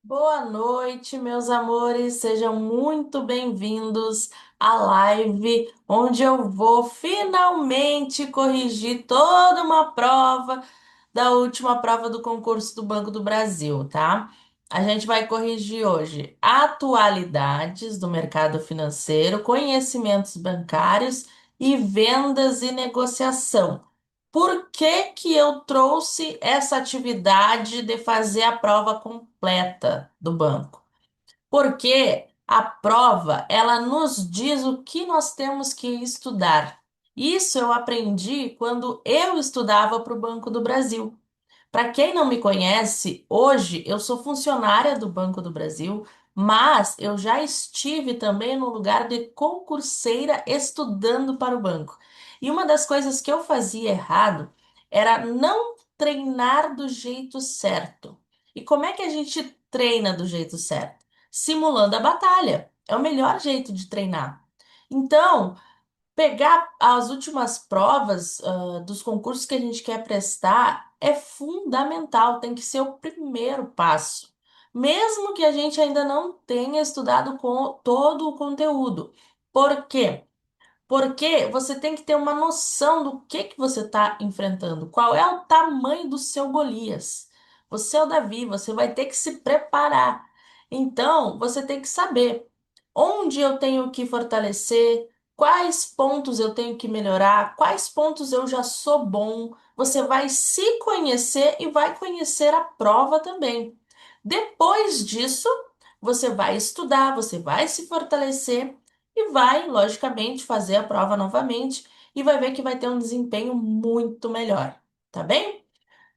Boa noite, meus amores. Sejam muito bem-vindos à live onde eu vou finalmente corrigir toda uma prova da última prova do concurso do Banco do Brasil, tá? A gente vai corrigir hoje atualidades do mercado financeiro, conhecimentos bancários e vendas e negociação. Por que que eu trouxe essa atividade de fazer a prova completa do banco? Porque a prova, ela nos diz o que nós temos que estudar. Isso eu aprendi quando eu estudava para o Banco do Brasil. Para quem não me conhece, hoje eu sou funcionária do Banco do Brasil, mas eu já estive também no lugar de concurseira estudando para o banco. E uma das coisas que eu fazia errado era não treinar do jeito certo. E como é que a gente treina do jeito certo? Simulando a batalha. É o melhor jeito de treinar. Então, pegar as últimas provas, dos concursos que a gente quer prestar é fundamental, tem que ser o primeiro passo. Mesmo que a gente ainda não tenha estudado com todo o conteúdo. Por quê? Porque você tem que ter uma noção do que você está enfrentando. Qual é o tamanho do seu Golias? Você é o Davi, você vai ter que se preparar. Então, você tem que saber onde eu tenho que fortalecer, quais pontos eu tenho que melhorar, quais pontos eu já sou bom. Você vai se conhecer e vai conhecer a prova também. Depois disso, você vai estudar, você vai se fortalecer e vai, logicamente, fazer a prova novamente e vai ver que vai ter um desempenho muito melhor, tá bem?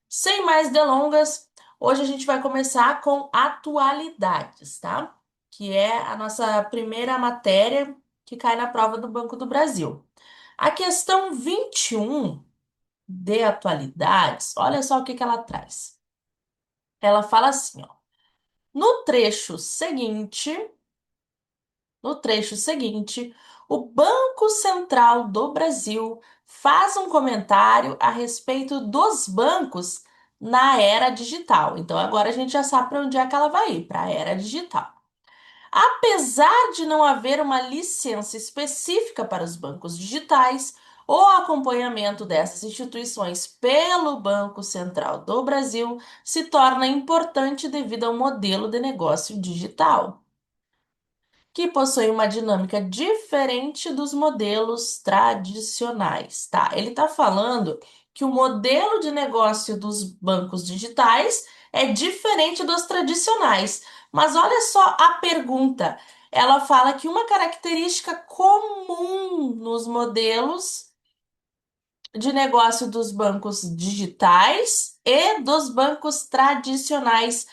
Sem mais delongas, hoje a gente vai começar com atualidades, tá? Que é a nossa primeira matéria que cai na prova do Banco do Brasil. A questão 21 de atualidades, olha só o que que ela traz. Ela fala assim, ó. No trecho seguinte, No trecho seguinte, o Banco Central do Brasil faz um comentário a respeito dos bancos na era digital. Então, agora a gente já sabe para onde é que ela vai ir, para a era digital. Apesar de não haver uma licença específica para os bancos digitais, o acompanhamento dessas instituições pelo Banco Central do Brasil se torna importante devido ao modelo de negócio digital que possui uma dinâmica diferente dos modelos tradicionais, tá? Ele está falando que o modelo de negócio dos bancos digitais é diferente dos tradicionais. Mas olha só a pergunta. Ela fala que uma característica comum nos modelos de negócio dos bancos digitais e dos bancos tradicionais.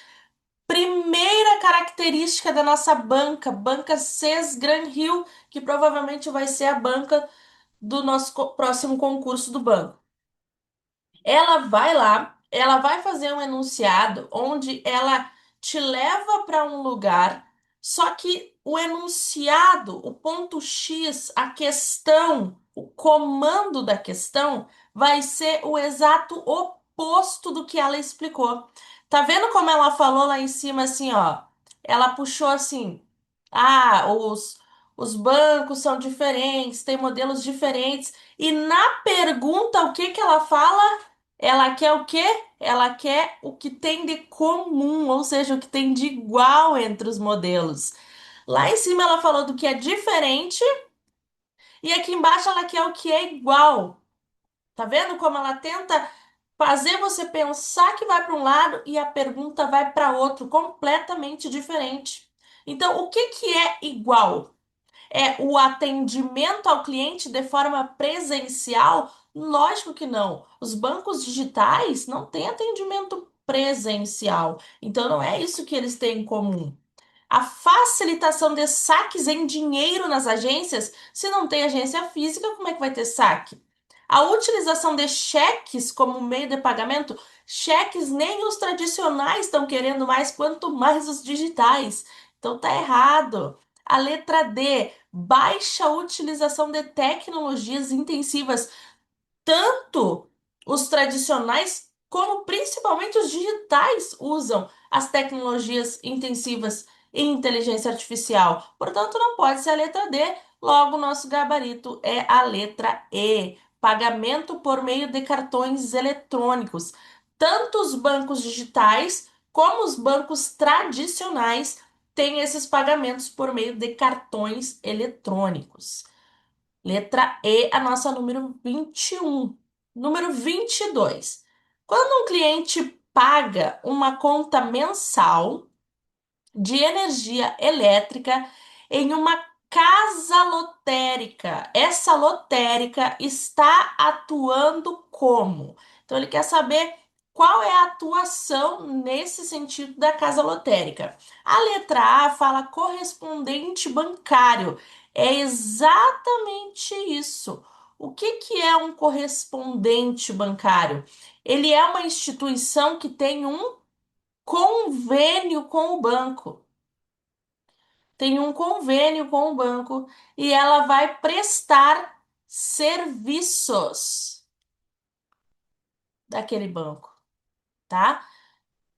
Primeira característica da nossa banca, banca Ces Gran Rio, que provavelmente vai ser a banca do nosso próximo concurso do banco. Ela vai lá, ela vai fazer um enunciado onde ela te leva para um lugar, só que o enunciado, o ponto X, a questão, o comando da questão, vai ser o exato oposto do que ela explicou. Tá vendo como ela falou lá em cima assim, ó? Ela puxou assim: ah, os bancos são diferentes, têm modelos diferentes. E na pergunta, o que que ela fala? Ela quer o quê? Ela quer o que tem de comum, ou seja, o que tem de igual entre os modelos. Lá em cima ela falou do que é diferente e aqui embaixo ela quer o que é igual. Tá vendo como ela tenta fazer você pensar que vai para um lado e a pergunta vai para outro, completamente diferente. Então, o que que é igual? É o atendimento ao cliente de forma presencial? Lógico que não. Os bancos digitais não têm atendimento presencial. Então, não é isso que eles têm em comum. A facilitação de saques em dinheiro nas agências, se não tem agência física, como é que vai ter saque? A utilização de cheques como meio de pagamento, cheques nem os tradicionais estão querendo mais, quanto mais os digitais. Então tá errado. A letra D, baixa utilização de tecnologias intensivas, tanto os tradicionais como principalmente os digitais usam as tecnologias intensivas em inteligência artificial. Portanto, não pode ser a letra D, logo, nosso gabarito é a letra E. Pagamento por meio de cartões eletrônicos. Tanto os bancos digitais como os bancos tradicionais têm esses pagamentos por meio de cartões eletrônicos. Letra E, a nossa número 21. Número 22. Quando um cliente paga uma conta mensal de energia elétrica em uma casa lotérica. Essa lotérica está atuando como? Então, ele quer saber qual é a atuação nesse sentido da casa lotérica. A letra A fala correspondente bancário. É exatamente isso. O que que é um correspondente bancário? Ele é uma instituição que tem um convênio com o banco. Tem um convênio com o banco e ela vai prestar serviços daquele banco, tá?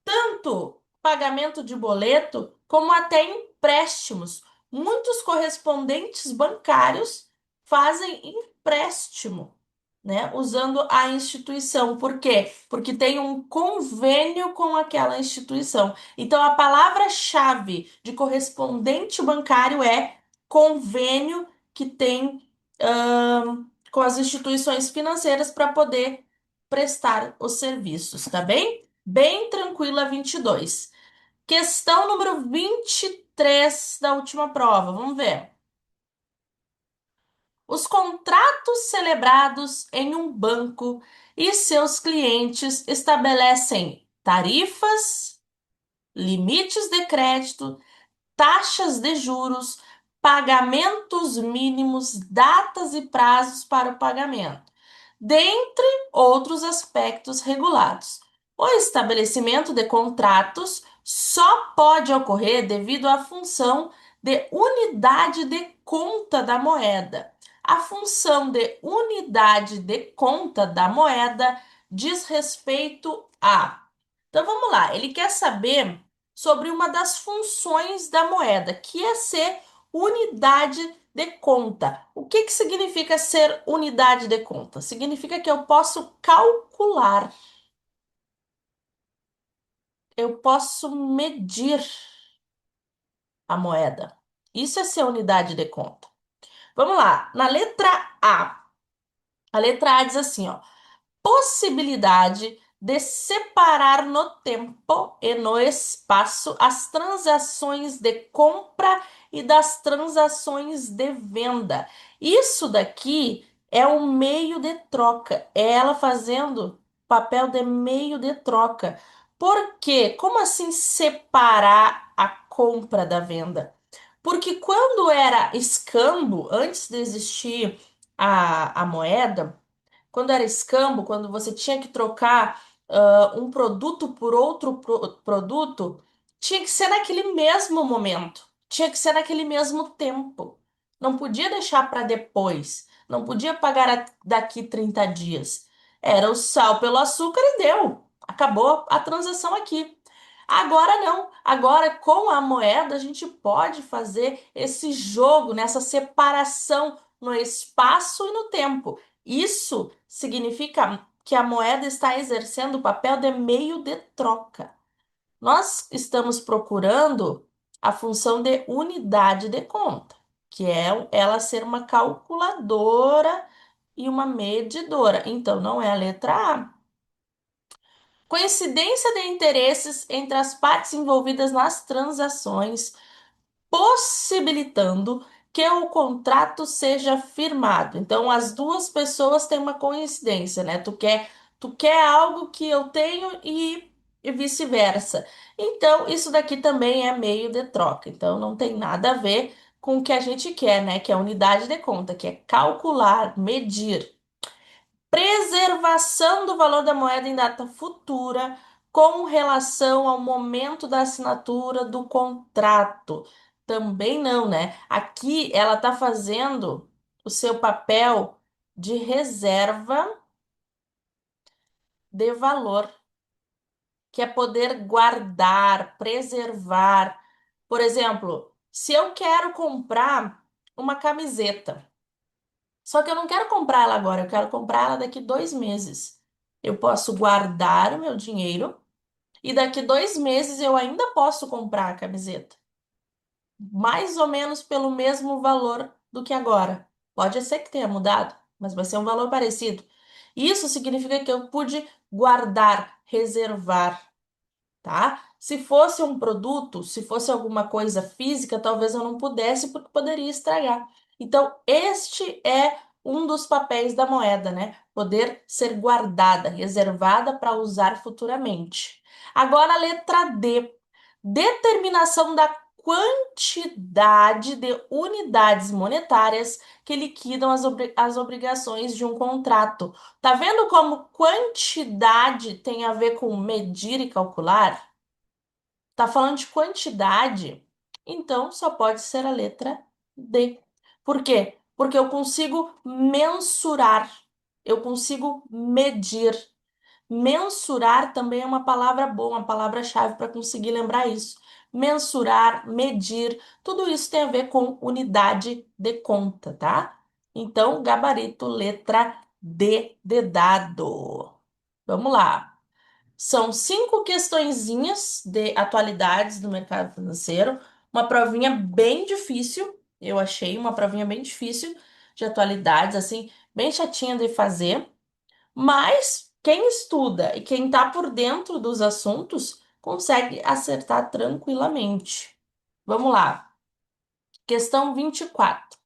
Tanto pagamento de boleto como até empréstimos. Muitos correspondentes bancários fazem empréstimo, né, usando a instituição. Por quê? Porque tem um convênio com aquela instituição. Então, a palavra-chave de correspondente bancário é convênio que tem com as instituições financeiras para poder prestar os serviços, tá bem? Bem tranquila, 22. Questão número 23 da última prova. Vamos ver. Os contratos celebrados em um banco e seus clientes estabelecem tarifas, limites de crédito, taxas de juros, pagamentos mínimos, datas e prazos para o pagamento, dentre outros aspectos regulados. O estabelecimento de contratos só pode ocorrer devido à função de unidade de conta da moeda. A função de unidade de conta da moeda diz respeito a. Então vamos lá, ele quer saber sobre uma das funções da moeda, que é ser unidade de conta. O que que significa ser unidade de conta? Significa que eu posso calcular, eu posso medir a moeda. Isso é ser unidade de conta. Vamos lá, na letra A. A letra A diz assim, ó: possibilidade de separar no tempo e no espaço as transações de compra e das transações de venda. Isso daqui é um meio de troca, é ela fazendo papel de meio de troca. Por quê? Como assim separar a compra da venda? Porque quando era escambo, antes de existir a moeda, quando era escambo, quando você tinha que trocar um produto por outro produto, tinha que ser naquele mesmo momento, tinha que ser naquele mesmo tempo. Não podia deixar para depois, não podia pagar daqui 30 dias. Era o sal pelo açúcar e deu. Acabou a transação aqui. Agora não. Agora com a moeda a gente pode fazer esse jogo, nessa separação no espaço e no tempo. Isso significa que a moeda está exercendo o papel de meio de troca. Nós estamos procurando a função de unidade de conta, que é ela ser uma calculadora e uma medidora. Então, não é a letra A. Coincidência de interesses entre as partes envolvidas nas transações, possibilitando que o contrato seja firmado. Então, as duas pessoas têm uma coincidência, né? Tu quer algo que eu tenho e vice-versa. Então, isso daqui também é meio de troca. Então, não tem nada a ver com o que a gente quer, né? Que é a unidade de conta, que é calcular, medir. Preservação do valor da moeda em data futura com relação ao momento da assinatura do contrato. Também não, né? Aqui ela está fazendo o seu papel de reserva de valor. que é poder guardar, preservar. Por exemplo, se eu quero comprar uma camiseta, só que eu não quero comprar ela agora, eu quero comprar ela daqui 2 meses. Eu posso guardar o meu dinheiro e daqui 2 meses eu ainda posso comprar a camiseta mais ou menos pelo mesmo valor do que agora. Pode ser que tenha mudado, mas vai ser um valor parecido. Isso significa que eu pude guardar, reservar, tá? Se fosse um produto, se fosse alguma coisa física, talvez eu não pudesse, porque poderia estragar. Então, este é um dos papéis da moeda, né? Poder ser guardada, reservada para usar futuramente. Agora, a letra D. Determinação da quantidade de unidades monetárias que liquidam as obrigações de um contrato. Tá vendo como quantidade tem a ver com medir e calcular? Tá falando de quantidade, então só pode ser a letra D. Por quê? Porque eu consigo mensurar, eu consigo medir. Mensurar também é uma palavra boa, uma palavra-chave para conseguir lembrar isso. Mensurar, medir, tudo isso tem a ver com unidade de conta, tá? Então, gabarito, letra D de dado. Vamos lá. São 5 questõezinhas de atualidades do mercado financeiro. Uma provinha bem difícil, eu achei uma provinha bem difícil de atualidades, assim, bem chatinha de fazer. Mas quem estuda e quem está por dentro dos assuntos consegue acertar tranquilamente. Vamos lá. Questão 24.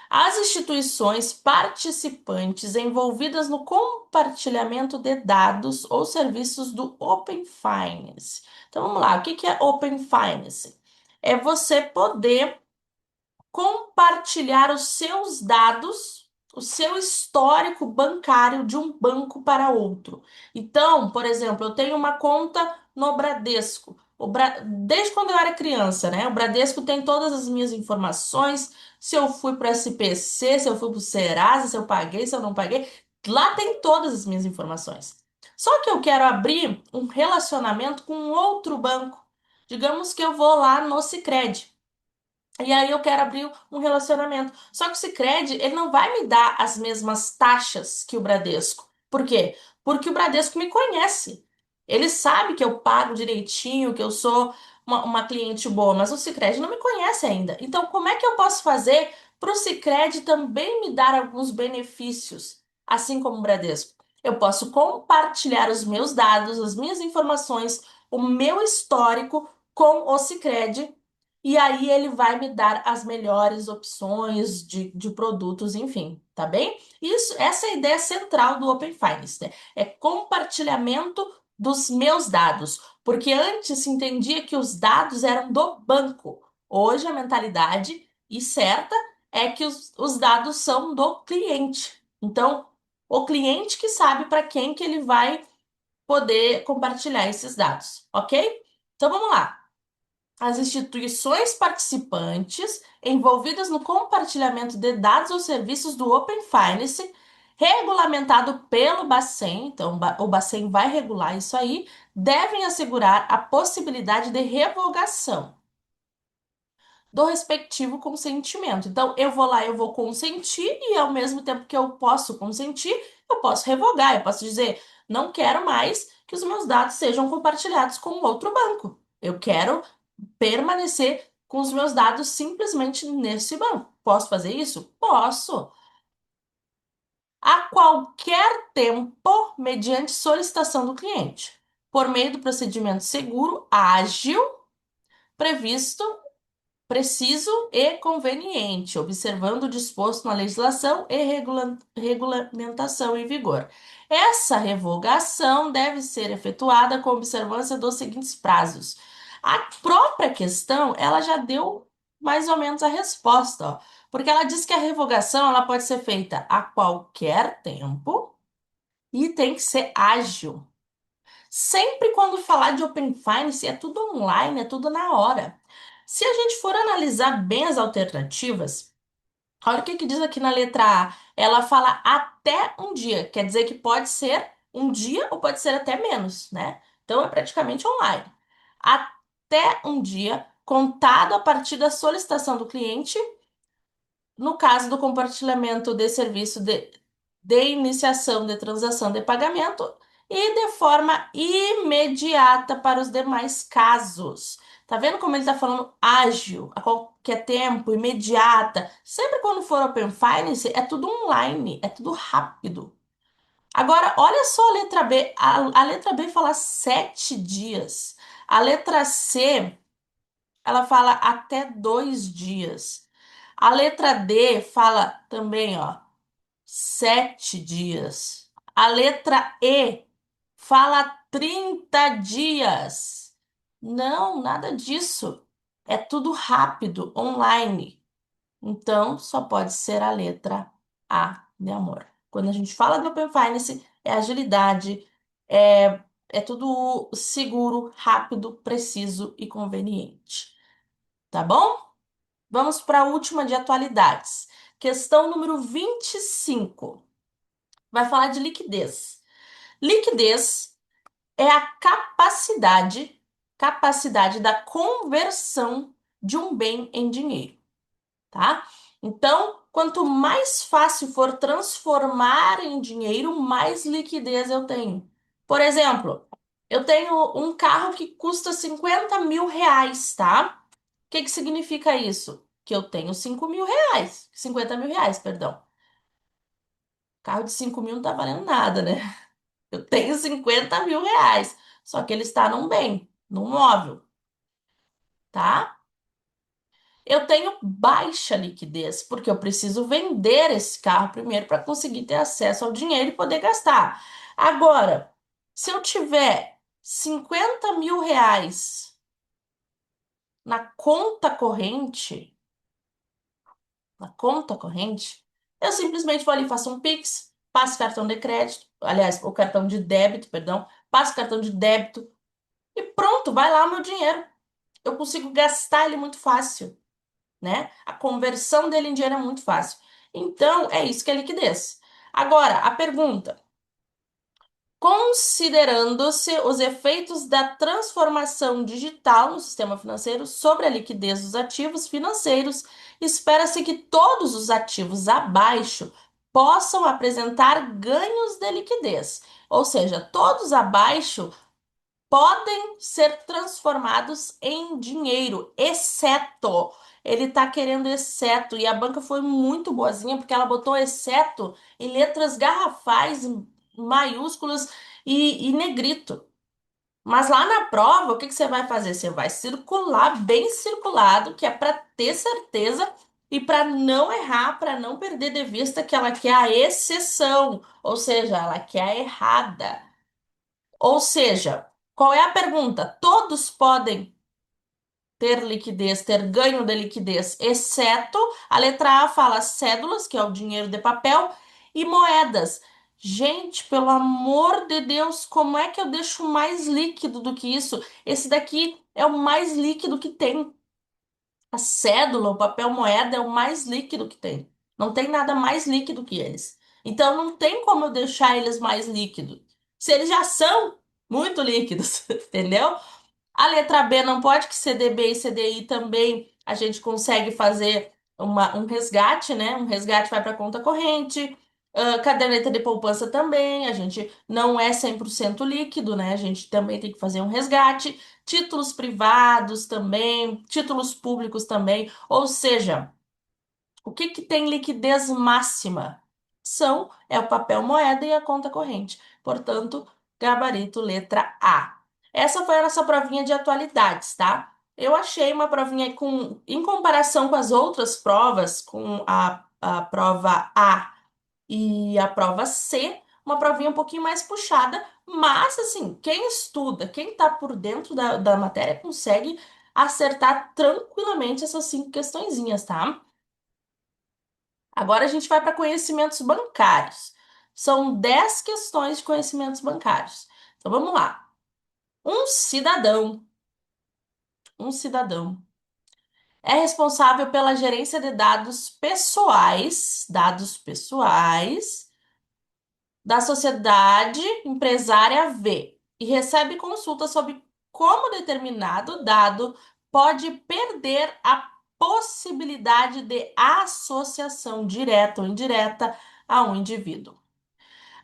As instituições participantes envolvidas no compartilhamento de dados ou serviços do Open Finance. Então vamos lá, o que que é Open Finance? É você poder compartilhar os seus dados, o seu histórico bancário de um banco para outro. Então, por exemplo, eu tenho uma conta no Bradesco. Desde quando eu era criança, né? O Bradesco tem todas as minhas informações. Se eu fui para o SPC, se eu fui para o Serasa, se eu paguei, se eu não paguei. Lá tem todas as minhas informações. Só que eu quero abrir um relacionamento com um outro banco. Digamos que eu vou lá no Sicredi. E aí eu quero abrir um relacionamento. Só que o Sicredi, ele não vai me dar as mesmas taxas que o Bradesco. Por quê? Porque o Bradesco me conhece. Ele sabe que eu pago direitinho, que eu sou uma cliente boa, mas o Sicredi não me conhece ainda. Então, como é que eu posso fazer para o Sicredi também me dar alguns benefícios, assim como o Bradesco? Eu posso compartilhar os meus dados, as minhas informações, o meu histórico com o Sicredi e aí ele vai me dar as melhores opções de produtos, enfim, tá bem? Isso, essa é a ideia central do Open Finance, né? É compartilhamento dos meus dados, porque antes se entendia que os dados eram do banco. Hoje a mentalidade e certa é que os dados são do cliente. Então, o cliente que sabe para quem que ele vai poder compartilhar esses dados, ok? Então vamos lá. As instituições participantes envolvidas no compartilhamento de dados ou serviços do Open Finance, regulamentado pelo Bacen, então o Bacen vai regular isso aí, devem assegurar a possibilidade de revogação do respectivo consentimento. Então, eu vou lá, eu vou consentir e ao mesmo tempo que eu posso consentir, eu posso revogar, eu posso dizer, não quero mais que os meus dados sejam compartilhados com outro banco. Eu quero permanecer com os meus dados simplesmente nesse banco. Posso fazer isso? Posso. A qualquer tempo, mediante solicitação do cliente, por meio do procedimento seguro, ágil, previsto, preciso e conveniente, observando o disposto na legislação e regulamentação em vigor. Essa revogação deve ser efetuada com observância dos seguintes prazos. A própria questão, ela já deu mais ou menos a resposta, ó, porque ela diz que a revogação ela pode ser feita a qualquer tempo e tem que ser ágil. Sempre quando falar de Open Finance, é tudo online, é tudo na hora. Se a gente for analisar bem as alternativas, olha o que que diz aqui na letra A. Ela fala até um dia, quer dizer que pode ser um dia ou pode ser até menos, né? Então é praticamente online. Até um dia contado a partir da solicitação do cliente, no caso do compartilhamento de serviço de iniciação de transação de pagamento e de forma imediata para os demais casos. Tá vendo como ele está falando ágil, a qualquer tempo, imediata? Sempre quando for Open Finance, é tudo online, é tudo rápido. Agora, olha só a letra B. A letra B fala 7 dias. A letra C, ela fala até 2 dias. A letra D fala também, ó, 7 dias. A letra E fala 30 dias. Não, nada disso. É tudo rápido, online. Então, só pode ser a letra A de amor. Quando a gente fala de Open Finance, é agilidade, é tudo seguro, rápido, preciso e conveniente. Tá bom? Vamos para a última de atualidades. Questão número 25. Vai falar de liquidez. Liquidez é a capacidade da conversão de um bem em dinheiro, tá? Então, quanto mais fácil for transformar em dinheiro, mais liquidez eu tenho. Por exemplo, eu tenho um carro que custa 50 mil reais, tá? O que que significa isso? Que eu tenho 5 mil reais, 50 mil reais, perdão. Carro de 5 mil não tá valendo nada, né? Eu tenho 50 mil reais, só que ele está num bem, num móvel, tá? Eu tenho baixa liquidez, porque eu preciso vender esse carro primeiro para conseguir ter acesso ao dinheiro e poder gastar. Agora, se eu tiver 50 mil reais na conta corrente, eu simplesmente vou ali, faço um Pix, passo cartão de crédito, aliás, o cartão de débito, perdão, passo cartão de débito e pronto, vai lá o meu dinheiro. Eu consigo gastar ele muito fácil, né? A conversão dele em dinheiro é muito fácil. Então, é isso que é liquidez. Agora, a pergunta: considerando-se os efeitos da transformação digital no sistema financeiro sobre a liquidez dos ativos financeiros, espera-se que todos os ativos abaixo possam apresentar ganhos de liquidez. Ou seja, todos abaixo podem ser transformados em dinheiro, exceto. Ele tá querendo exceto, e a banca foi muito boazinha porque ela botou exceto em letras garrafais, maiúsculas e negrito. Mas lá na prova, o que que você vai fazer? Você vai circular bem circulado, que é para ter certeza e para não errar, para não perder de vista que ela quer a exceção, ou seja, ela quer a errada. Ou seja, qual é a pergunta? Todos podem ter liquidez, ter ganho de liquidez, exceto a letra A fala cédulas, que é o dinheiro de papel, e moedas. Gente, pelo amor de Deus, como é que eu deixo mais líquido do que isso? Esse daqui é o mais líquido que tem. A cédula, o papel moeda é o mais líquido que tem. Não tem nada mais líquido que eles. Então não tem como eu deixar eles mais líquidos. Se eles já são muito líquidos, entendeu? A letra B não pode, que CDB e CDI também a gente consegue fazer um resgate, né? Um resgate vai para conta corrente. Caderneta de poupança também, a gente não é 100% líquido, né? A gente também tem que fazer um resgate. Títulos privados também, títulos públicos também. Ou seja, o que que tem liquidez máxima? É o papel moeda e a conta corrente. Portanto, gabarito letra A. Essa foi a nossa provinha de atualidades, tá? Eu achei uma provinha com, em comparação com as outras provas, com a prova A e a prova C, uma provinha um pouquinho mais puxada, mas assim, quem estuda, quem tá por dentro da matéria consegue acertar tranquilamente essas 5 questõezinhas, tá? Agora a gente vai para conhecimentos bancários. São 10 questões de conhecimentos bancários. Então vamos lá. Um cidadão, um cidadão é responsável pela gerência de dados pessoais da sociedade empresária V e recebe consulta sobre como determinado dado pode perder a possibilidade de associação direta ou indireta a um indivíduo.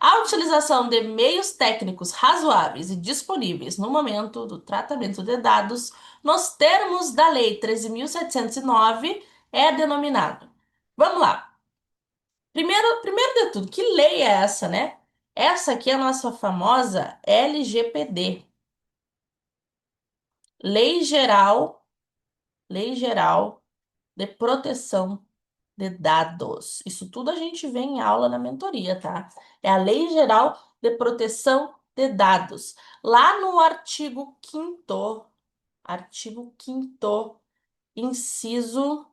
A utilização de meios técnicos razoáveis e disponíveis no momento do tratamento de dados, nos termos da Lei 13.709, é denominado. Vamos lá. Primeiro de tudo, que lei é essa, né? Essa aqui é a nossa famosa LGPD, Lei Geral de Proteção de Dados. Isso tudo a gente vê em aula na mentoria, tá? É a Lei Geral de Proteção de Dados. Lá no artigo 5º, inciso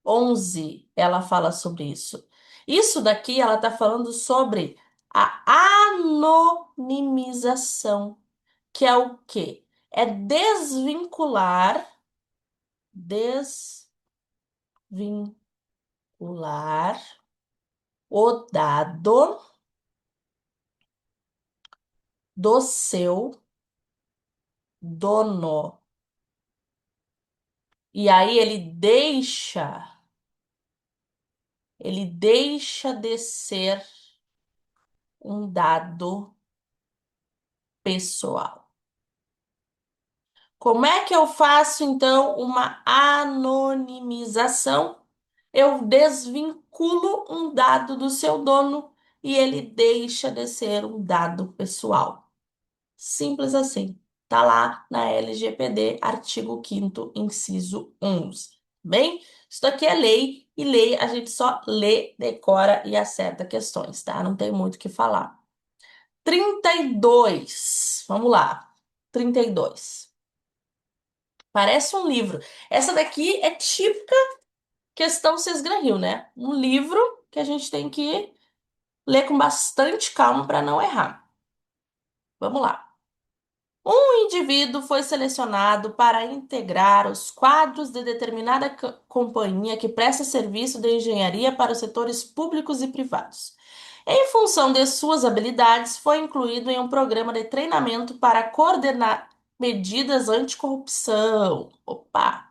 11, ela fala sobre isso. Isso daqui, ela tá falando sobre a anonimização, que é o quê? É desvincular o dado do seu dono. E aí ele deixa de ser um dado pessoal. Como é que eu faço então uma anonimização? Eu desvinculo um dado do seu dono e ele deixa de ser um dado pessoal. Simples assim. Tá lá na LGPD, artigo 5º, inciso 11. Bem, isso daqui é lei e lei a gente só lê, decora e acerta questões, tá? Não tem muito o que falar. 32. Vamos lá. 32. Parece um livro. Essa daqui é típica questão Sesgran-Rio, né? Um livro que a gente tem que ler com bastante calma para não errar. Vamos lá. Um indivíduo foi selecionado para integrar os quadros de determinada companhia que presta serviço de engenharia para os setores públicos e privados. Em função de suas habilidades, foi incluído em um programa de treinamento para coordenar medidas anticorrupção. Opa!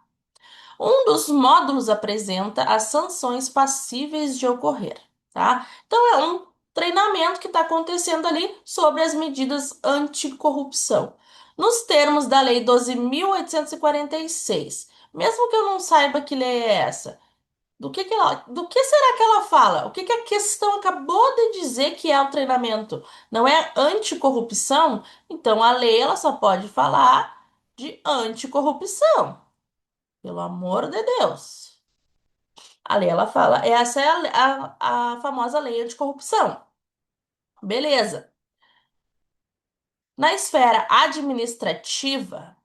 Um dos módulos apresenta as sanções passíveis de ocorrer, tá? Então é um treinamento que está acontecendo ali sobre as medidas anticorrupção. Nos termos da Lei 12.846, mesmo que eu não saiba que lei é essa, do que será que ela fala? O que que a questão acabou de dizer que é o treinamento? Não é anticorrupção? Então a lei ela só pode falar de anticorrupção. Pelo amor de Deus. A lei, ela fala, essa é a famosa lei anticorrupção. Beleza. Na esfera administrativa,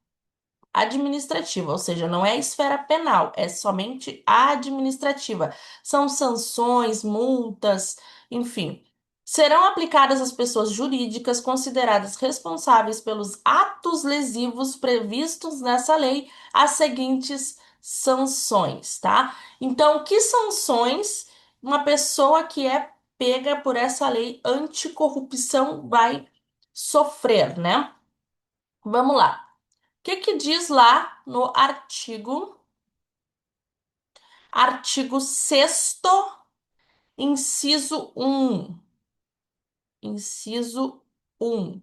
ou seja, não é a esfera penal, é somente administrativa. São sanções, multas, enfim. Serão aplicadas às pessoas jurídicas consideradas responsáveis pelos atos lesivos previstos nessa lei as seguintes sanções, tá? Então, que sanções uma pessoa que é pega por essa lei anticorrupção vai sofrer, né? Vamos lá. O que que diz lá no artigo 6º, inciso 1.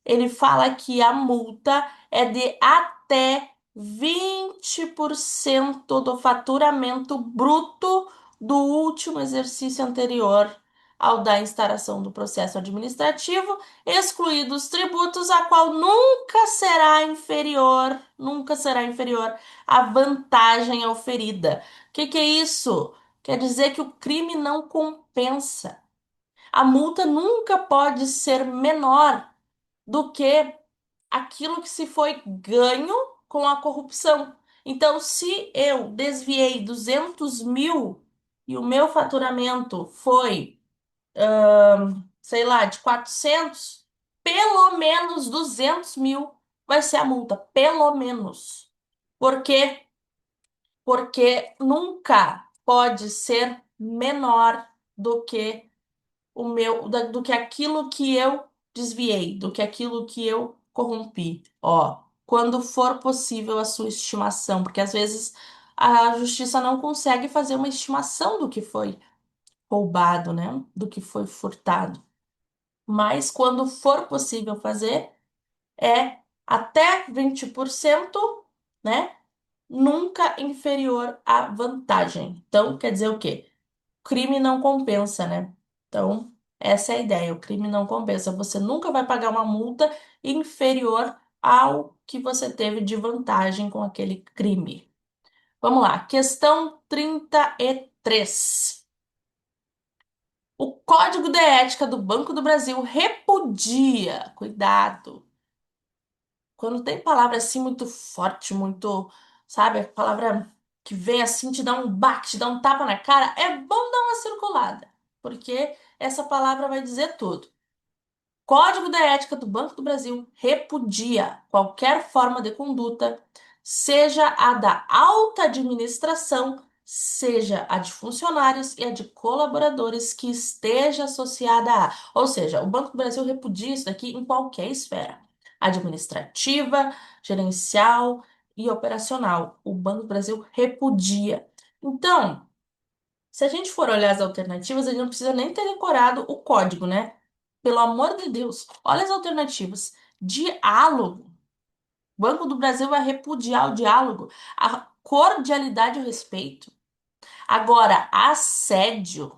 Ele fala que a multa é de até 20% do faturamento bruto do último exercício anterior ao da instauração do processo administrativo, excluídos os tributos, a qual nunca será inferior à vantagem oferida. O que que é isso? Quer dizer que o crime não compensa. A multa nunca pode ser menor do que aquilo que se foi ganho com a corrupção. Então, se eu desviei 200 mil e o meu faturamento foi, sei lá, de 400, pelo menos 200 mil vai ser a multa, pelo menos. Por quê? Porque nunca pode ser menor do que do que aquilo que eu desviei, do que aquilo que eu corrompi. Ó, quando for possível a sua estimação, porque às vezes a justiça não consegue fazer uma estimação do que foi roubado, né? Do que foi furtado. Mas quando for possível fazer, é até 20%, né? Nunca inferior à vantagem. Então, quer dizer o quê? Crime não compensa, né? Então, essa é a ideia. O crime não compensa. Você nunca vai pagar uma multa inferior ao que você teve de vantagem com aquele crime. Vamos lá, questão 33. O Código de Ética do Banco do Brasil repudia, cuidado, quando tem palavra assim muito forte, muito, sabe, a palavra que vem assim, te dá um baque, te dá um tapa na cara, é bom dar uma circulada, porque essa palavra vai dizer tudo. Código da Ética do Banco do Brasil repudia qualquer forma de conduta, seja a da alta administração, seja a de funcionários e a de colaboradores que esteja associada a. Ou seja, o Banco do Brasil repudia isso daqui em qualquer esfera: administrativa, gerencial e operacional. O Banco do Brasil repudia. Então, se a gente for olhar as alternativas, a gente não precisa nem ter decorado o código, né? Pelo amor de Deus, olha as alternativas. Diálogo. O Banco do Brasil vai repudiar o diálogo, a cordialidade e o respeito. Agora, assédio,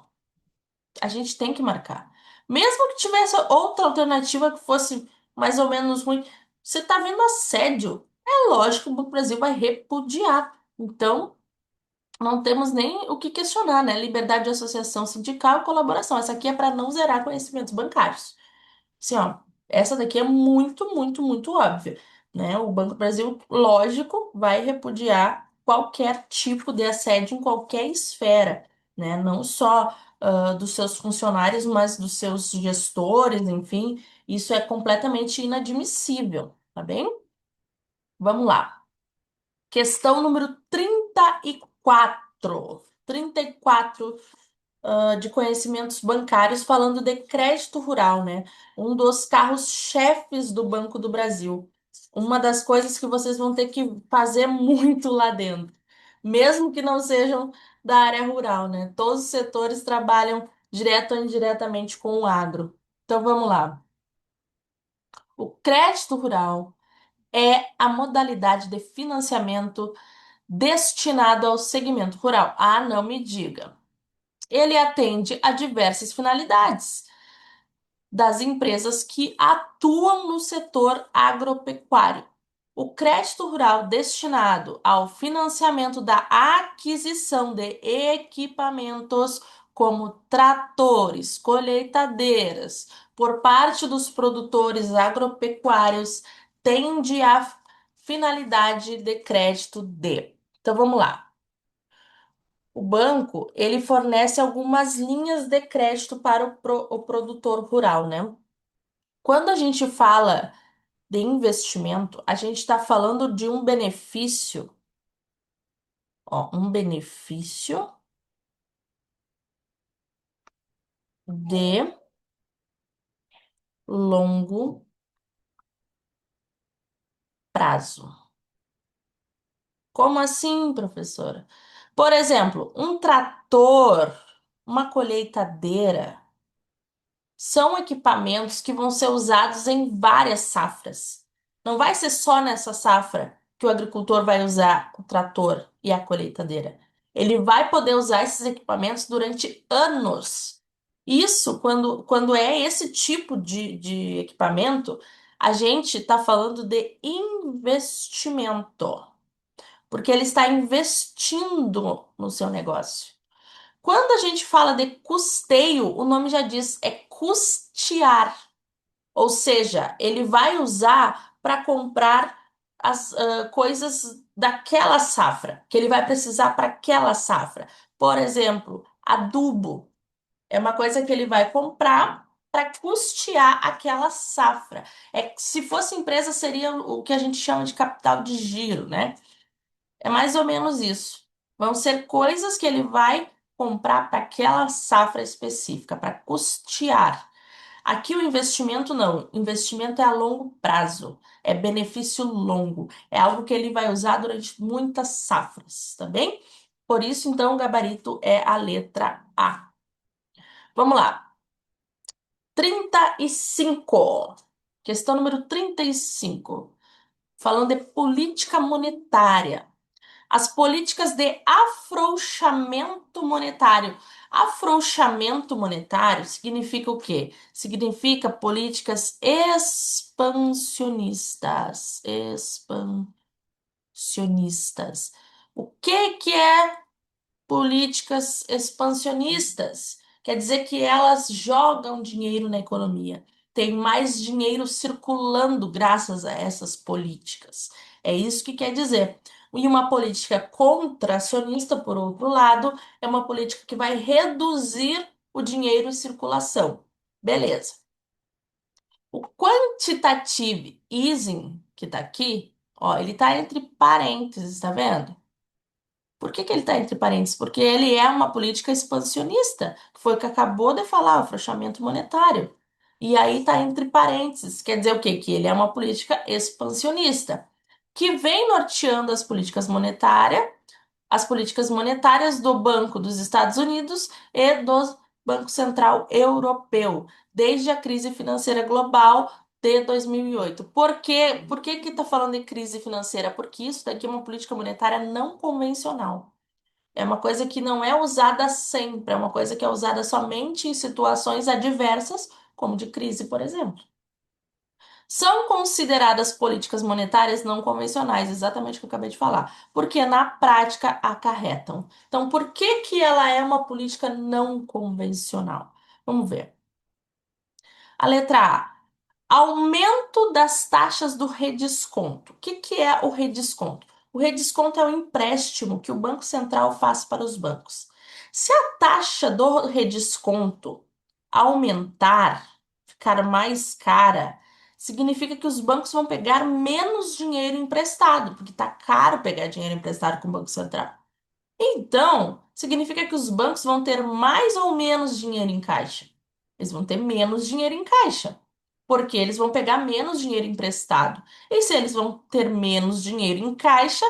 a gente tem que marcar. Mesmo que tivesse outra alternativa que fosse mais ou menos ruim, você tá vendo assédio? É lógico que o Banco do Brasil vai repudiar. Então, não temos nem o que questionar, né? Liberdade de associação sindical e colaboração. Essa aqui é para não zerar conhecimentos bancários. Assim, ó, essa daqui é muito, muito, muito óbvia, né? O Banco do Brasil, lógico, vai repudiar qualquer tipo de assédio em qualquer esfera, né? Não só dos seus funcionários, mas dos seus gestores, enfim, isso é completamente inadmissível, tá bem? Vamos lá. Questão número 34. 34 de conhecimentos bancários, falando de crédito rural, né? Um dos carros-chefes do Banco do Brasil. Uma das coisas que vocês vão ter que fazer muito lá dentro, mesmo que não sejam da área rural, né? Todos os setores trabalham direto ou indiretamente com o agro. Então vamos lá. O crédito rural é a modalidade de financiamento destinado ao segmento rural. Ah, não me diga. Ele atende a diversas finalidades das empresas que atuam no setor agropecuário. O crédito rural destinado ao financiamento da aquisição de equipamentos como tratores, colheitadeiras, por parte dos produtores agropecuários, tende à finalidade de crédito de. Então vamos lá. O banco, ele fornece algumas linhas de crédito para o produtor rural, né? Quando a gente fala de investimento, a gente está falando de um benefício, ó, um benefício de longo prazo. Como assim, professora? Por exemplo, um trator, uma colheitadeira. São equipamentos que vão ser usados em várias safras. Não vai ser só nessa safra que o agricultor vai usar o trator e a colheitadeira. Ele vai poder usar esses equipamentos durante anos. Isso, quando é esse tipo de equipamento, a gente está falando de investimento, porque ele está investindo no seu negócio. Quando a gente fala de custeio, o nome já diz, é custear. Ou seja, ele vai usar para comprar as coisas daquela safra, que ele vai precisar para aquela safra. Por exemplo, adubo é uma coisa que ele vai comprar para custear aquela safra. É, se fosse empresa, seria o que a gente chama de capital de giro, né? É mais ou menos isso. Vão ser coisas que ele vai comprar para aquela safra específica, para custear. Aqui o investimento não. Investimento é a longo prazo. É benefício longo. É algo que ele vai usar durante muitas safras, tá bem? Por isso, então, o gabarito é a letra A. Vamos lá. 35. Questão número 35. Falando de política monetária. As políticas de afrouxamento monetário. Afrouxamento monetário significa o quê? Significa políticas expansionistas. Expansionistas. O que que é políticas expansionistas? Quer dizer que elas jogam dinheiro na economia. Tem mais dinheiro circulando graças a essas políticas. É isso que quer dizer. E uma política contracionista, por outro lado, é uma política que vai reduzir o dinheiro em circulação. Beleza. O quantitative easing, que está aqui, ó, ele está entre parênteses, tá vendo? Por que que ele está entre parênteses? Porque ele é uma política expansionista, que foi o que acabou de falar, o afrouxamento monetário. E aí está entre parênteses, quer dizer o quê? Que ele é uma política expansionista, que vem norteando as políticas monetárias do Banco dos Estados Unidos e do Banco Central Europeu, desde a crise financeira global de 2008. Por que que está falando de crise financeira? Porque isso daqui é uma política monetária não convencional. É uma coisa que não é usada sempre, é uma coisa que é usada somente em situações adversas, como de crise, por exemplo. São consideradas políticas monetárias não convencionais, exatamente o que eu acabei de falar, porque na prática acarretam. Então, por que que ela é uma política não convencional? Vamos ver. A letra A. Aumento das taxas do redesconto. O que que é o redesconto? O redesconto é o empréstimo que o Banco Central faz para os bancos. Se a taxa do redesconto aumentar, ficar mais cara, significa que os bancos vão pegar menos dinheiro emprestado, porque está caro pegar dinheiro emprestado com o Banco Central. Então, significa que os bancos vão ter mais ou menos dinheiro em caixa. Eles vão ter menos dinheiro em caixa, porque eles vão pegar menos dinheiro emprestado. E se eles vão ter menos dinheiro em caixa,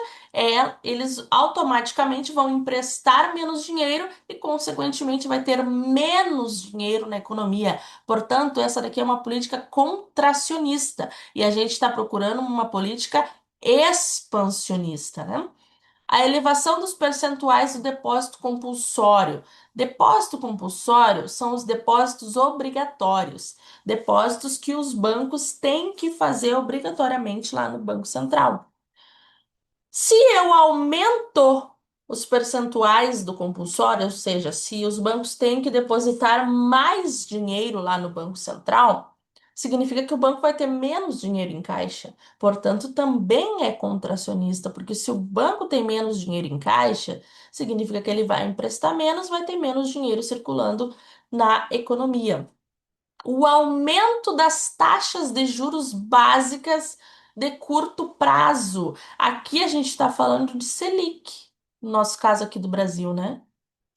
eles automaticamente vão emprestar menos dinheiro e, consequentemente, vai ter menos dinheiro na economia. Portanto, essa daqui é uma política contracionista e a gente está procurando uma política expansionista, né? A elevação dos percentuais do depósito compulsório. Depósito compulsório são os depósitos obrigatórios, depósitos que os bancos têm que fazer obrigatoriamente lá no Banco Central. Se eu aumento os percentuais do compulsório, ou seja, se os bancos têm que depositar mais dinheiro lá no Banco Central, significa que o banco vai ter menos dinheiro em caixa. Portanto, também é contracionista, porque se o banco tem menos dinheiro em caixa, significa que ele vai emprestar menos, vai ter menos dinheiro circulando na economia. O aumento das taxas de juros básicas de curto prazo. Aqui a gente está falando de Selic, no nosso caso aqui do Brasil, né?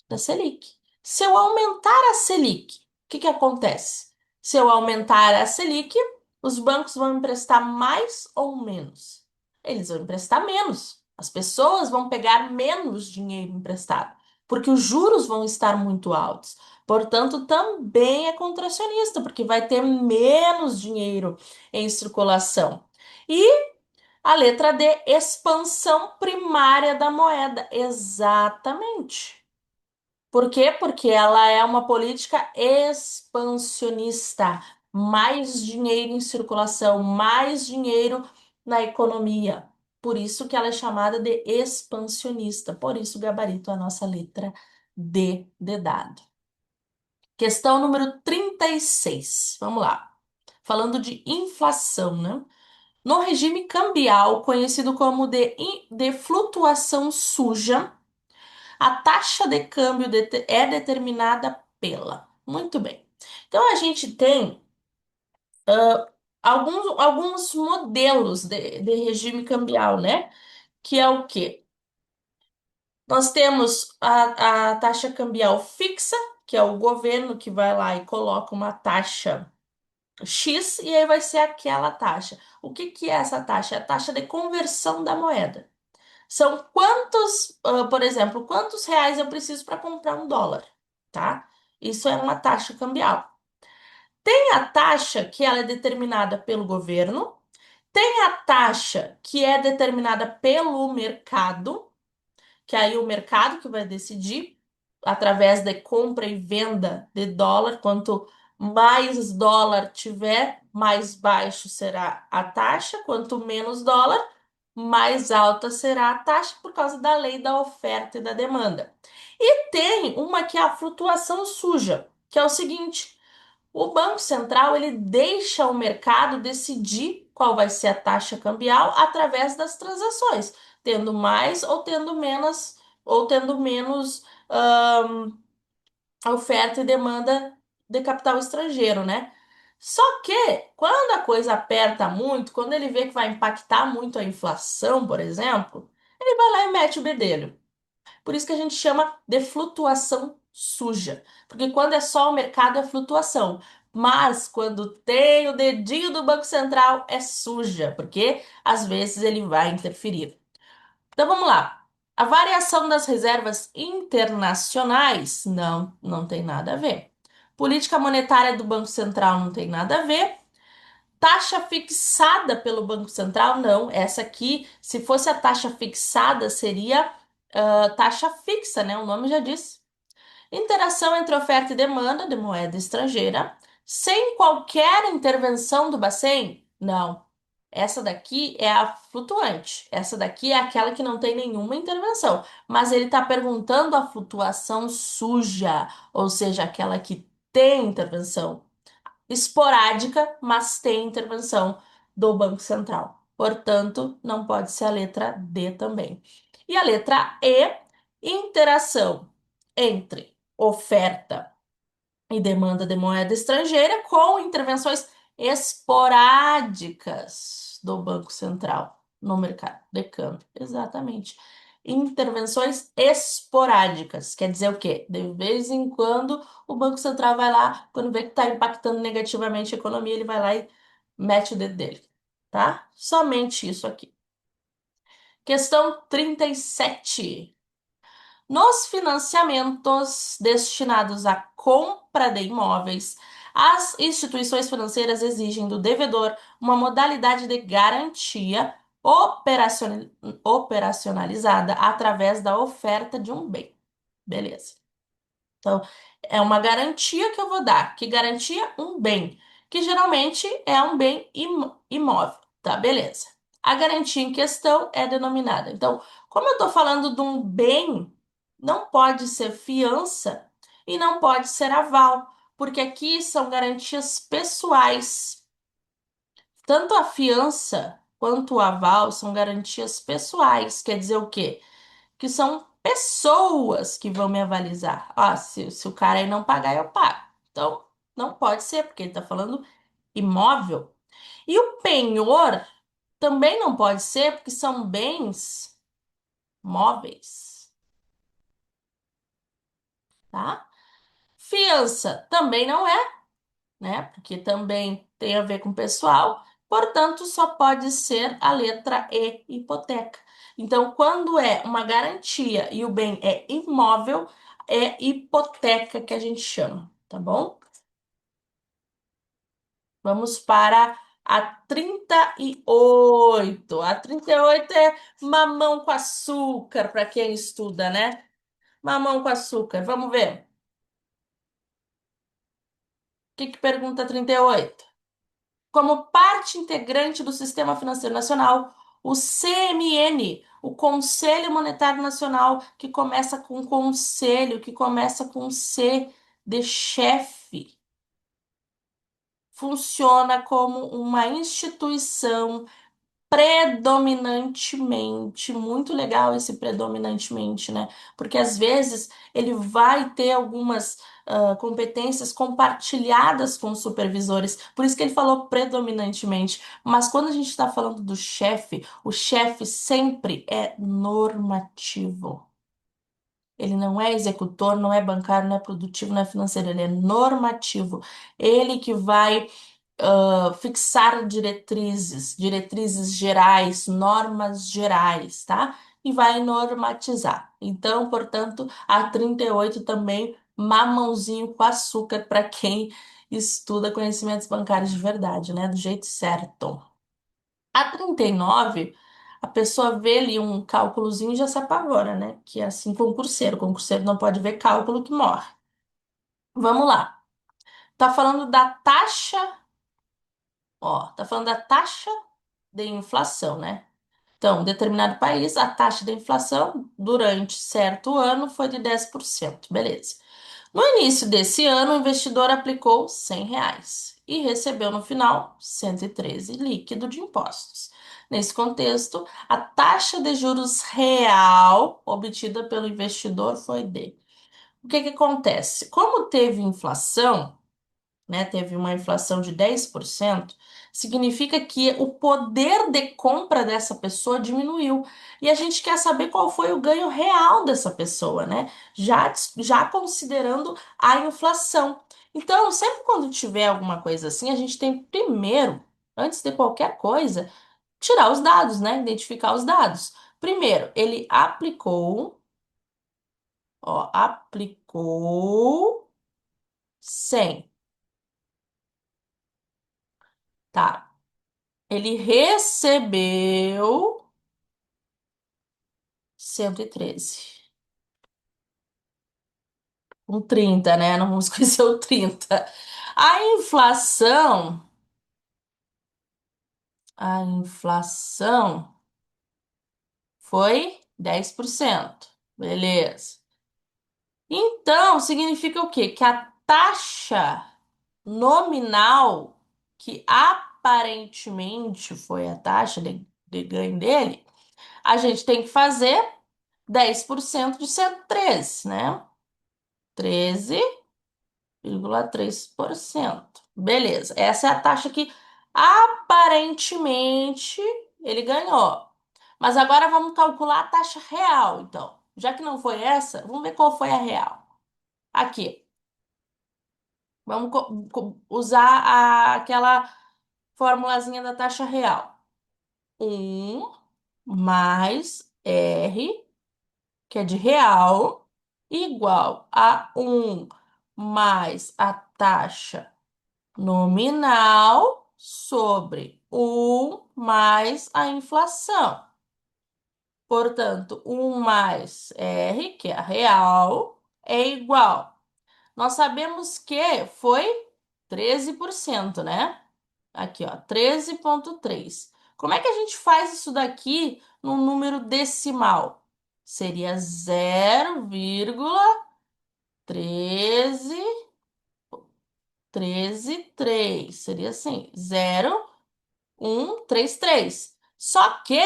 Da Selic. Se eu aumentar a Selic, o que que acontece? Se eu aumentar a Selic, os bancos vão emprestar mais ou menos? Eles vão emprestar menos. As pessoas vão pegar menos dinheiro emprestado, porque os juros vão estar muito altos. Portanto, também é contracionista, porque vai ter menos dinheiro em circulação. E a letra D, expansão primária da moeda. Exatamente. Por quê? Porque ela é uma política expansionista. Mais dinheiro em circulação, mais dinheiro na economia. Por isso que ela é chamada de expansionista. Por isso, gabarito, a nossa letra D de dado. Questão número 36. Vamos lá. Falando de inflação, né? No regime cambial, conhecido como de flutuação suja, a taxa de câmbio é determinada pela. Muito bem. Então, a gente tem alguns modelos de regime cambial, né? Que é o quê? Nós temos a taxa cambial fixa, que é o governo que vai lá e coloca uma taxa. X e aí vai ser aquela taxa. O que que é essa taxa? É a taxa de conversão da moeda. São quantos, por exemplo, quantos reais eu preciso para comprar um dólar, tá? Isso é uma taxa cambial. Tem a taxa que ela é determinada pelo governo, tem a taxa que é determinada pelo mercado, que aí o mercado que vai decidir através de compra e venda de dólar, quanto mais dólar tiver, mais baixo será a taxa, quanto menos dólar, mais alta será a taxa por causa da lei da oferta e da demanda. E tem uma que é a flutuação suja, que é o seguinte: o Banco Central ele deixa o mercado decidir qual vai ser a taxa cambial através das transações, tendo mais ou tendo menos oferta e demanda de capital estrangeiro, né? Só que quando a coisa aperta muito, quando ele vê que vai impactar muito a inflação, por exemplo, ele vai lá e mete o bedelho. Por isso que a gente chama de flutuação suja. Porque quando é só o mercado é flutuação. Mas quando tem o dedinho do Banco Central é suja, porque às vezes ele vai interferir. Então vamos lá. A variação das reservas internacionais não tem nada a ver. Política monetária do Banco Central não tem nada a ver. Taxa fixada pelo Banco Central, não. Essa aqui, se fosse a taxa fixada, seria taxa fixa, né? O nome já diz. Interação entre oferta e demanda de moeda estrangeira, sem qualquer intervenção do Bacen? Não. Essa daqui é a flutuante. Essa daqui é aquela que não tem nenhuma intervenção. Mas ele está perguntando a flutuação suja, ou seja, aquela que tem intervenção esporádica, mas tem intervenção do Banco Central. Portanto, não pode ser a letra D também. E a letra E, interação entre oferta e demanda de moeda estrangeira com intervenções esporádicas do Banco Central no mercado de câmbio. Exatamente. Intervenções esporádicas. Quer dizer o quê? De vez em quando o Banco Central vai lá, quando vê que está impactando negativamente a economia, ele vai lá e mete o dedo dele. Tá? Somente isso aqui. Questão 37. Nos financiamentos destinados à compra de imóveis, as instituições financeiras exigem do devedor uma modalidade de garantia operacionalizada através da oferta de um bem. Beleza. Então, é uma garantia que eu vou dar. Que garantia? Um bem, que geralmente é um bem imóvel. Tá, beleza. A garantia em questão é denominada. Então, como eu estou falando de um bem, não pode ser fiança e não pode ser aval, porque aqui são garantias pessoais. Tanto a fiança quanto o aval são garantias pessoais. Quer dizer o quê? Que são pessoas que vão me avalizar. Ah, se o cara aí não pagar, eu pago. Então, não pode ser, porque ele está falando imóvel. E o penhor também não pode ser, porque são bens móveis, tá? Fiança também não é, né? Porque também tem a ver com pessoal. Portanto, só pode ser a letra E, hipoteca. Então, quando é uma garantia e o bem é imóvel, é hipoteca que a gente chama, tá bom? Vamos para a 38. A 38 é mamão com açúcar, para quem estuda, né? Mamão com açúcar. Vamos ver. O que que pergunta a 38? Como parte integrante do Sistema Financeiro Nacional, o CMN, o Conselho Monetário Nacional, que começa com conselho, que começa com C de chefe, funciona como uma instituição predominantemente, muito legal esse predominantemente, né? Porque às vezes ele vai ter algumas competências compartilhadas com os supervisores, por isso que ele falou predominantemente. Mas quando a gente está falando do chefe, o chefe sempre é normativo. Ele não é executor, não é bancário, não é produtivo, não é financeiro, ele é normativo. Ele que vai fixar diretrizes gerais, normas gerais, tá? E vai normatizar. Então, portanto, a 38 também, mamãozinho com açúcar para quem estuda conhecimentos bancários de verdade, né? Do jeito certo. A 39, a pessoa vê ali um cálculozinho e já se apavora, né? Que é assim concurseiro. Concurseiro não pode ver cálculo que morre. Vamos lá. Tá falando da taxa, ó, tá falando da taxa de inflação, né? Então, determinado país, a taxa de inflação durante certo ano foi de 10%. Beleza. No início desse ano, o investidor aplicou R$ 100 e recebeu no final 113 líquido de impostos. Nesse contexto, a taxa de juros real obtida pelo investidor foi de. O que que acontece? Como teve inflação, né, teve uma inflação de 10%, significa que o poder de compra dessa pessoa diminuiu. E a gente quer saber qual foi o ganho real dessa pessoa, né? Já considerando a inflação. Então, sempre quando tiver alguma coisa assim, a gente tem primeiro, antes de qualquer coisa, tirar os dados, né? Identificar os dados. Primeiro, ele aplicou, ó, aplicou 100, tá? Ele recebeu 113. Um 30, né? Não vamos esquecer o 30. A inflação, a inflação foi 10%. Beleza. Então, significa o quê? Que a taxa nominal, que aparentemente foi a taxa de ganho dele, a gente tem que fazer 10% de 113, né? 13,3%. Beleza. Essa é a taxa que aparentemente ele ganhou. Mas agora vamos calcular a taxa real, então. Já que não foi essa, vamos ver qual foi a real. Aqui. Vamos usar aquela formulazinha da taxa real. Um mais R, que é de real, igual a um mais a taxa nominal sobre mais a inflação. Portanto, mais R, que é a real, é igual. Nós sabemos que foi 13%, né? Aqui, ó, 13,3. Como é que a gente faz isso daqui num número decimal? Seria 0,1333. Seria assim, 0,133. Só que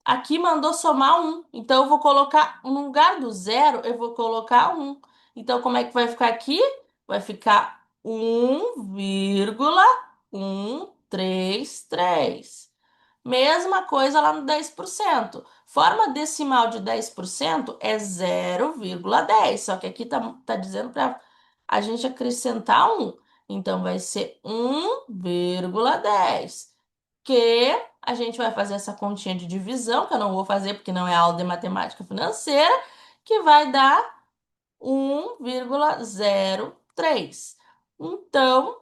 aqui mandou somar um. Então eu vou colocar, no lugar do zero, eu vou colocar um. Então como é que vai ficar aqui? Vai ficar 1,133. Mesma coisa lá no 10%. Forma decimal de 10% é 0,10. Só que aqui tá dizendo para a gente acrescentar um. Então vai ser 1,10. Que a gente vai fazer essa continha de divisão, que eu não vou fazer porque não é aula de matemática financeira, que vai dar 1,03. Então,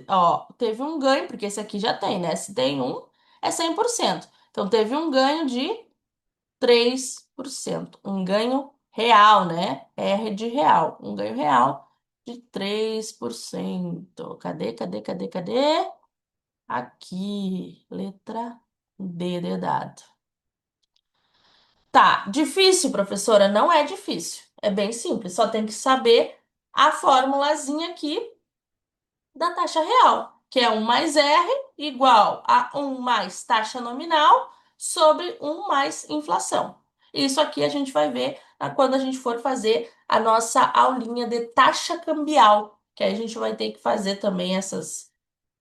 ó, teve um ganho, porque esse aqui já tem, né? Se tem um, é 100%. Então, teve um ganho de 3%. Um ganho real, né? R de real. Um ganho real de 3%. Cadê? Aqui, letra D de dado. Tá, difícil, professora? Não é difícil. É bem simples, só tem que saber a formulazinha aqui da taxa real, que é um mais R igual a um mais taxa nominal sobre um mais inflação. Isso aqui a gente vai ver quando a gente for fazer a nossa aulinha de taxa cambial, que aí a gente vai ter que fazer também essas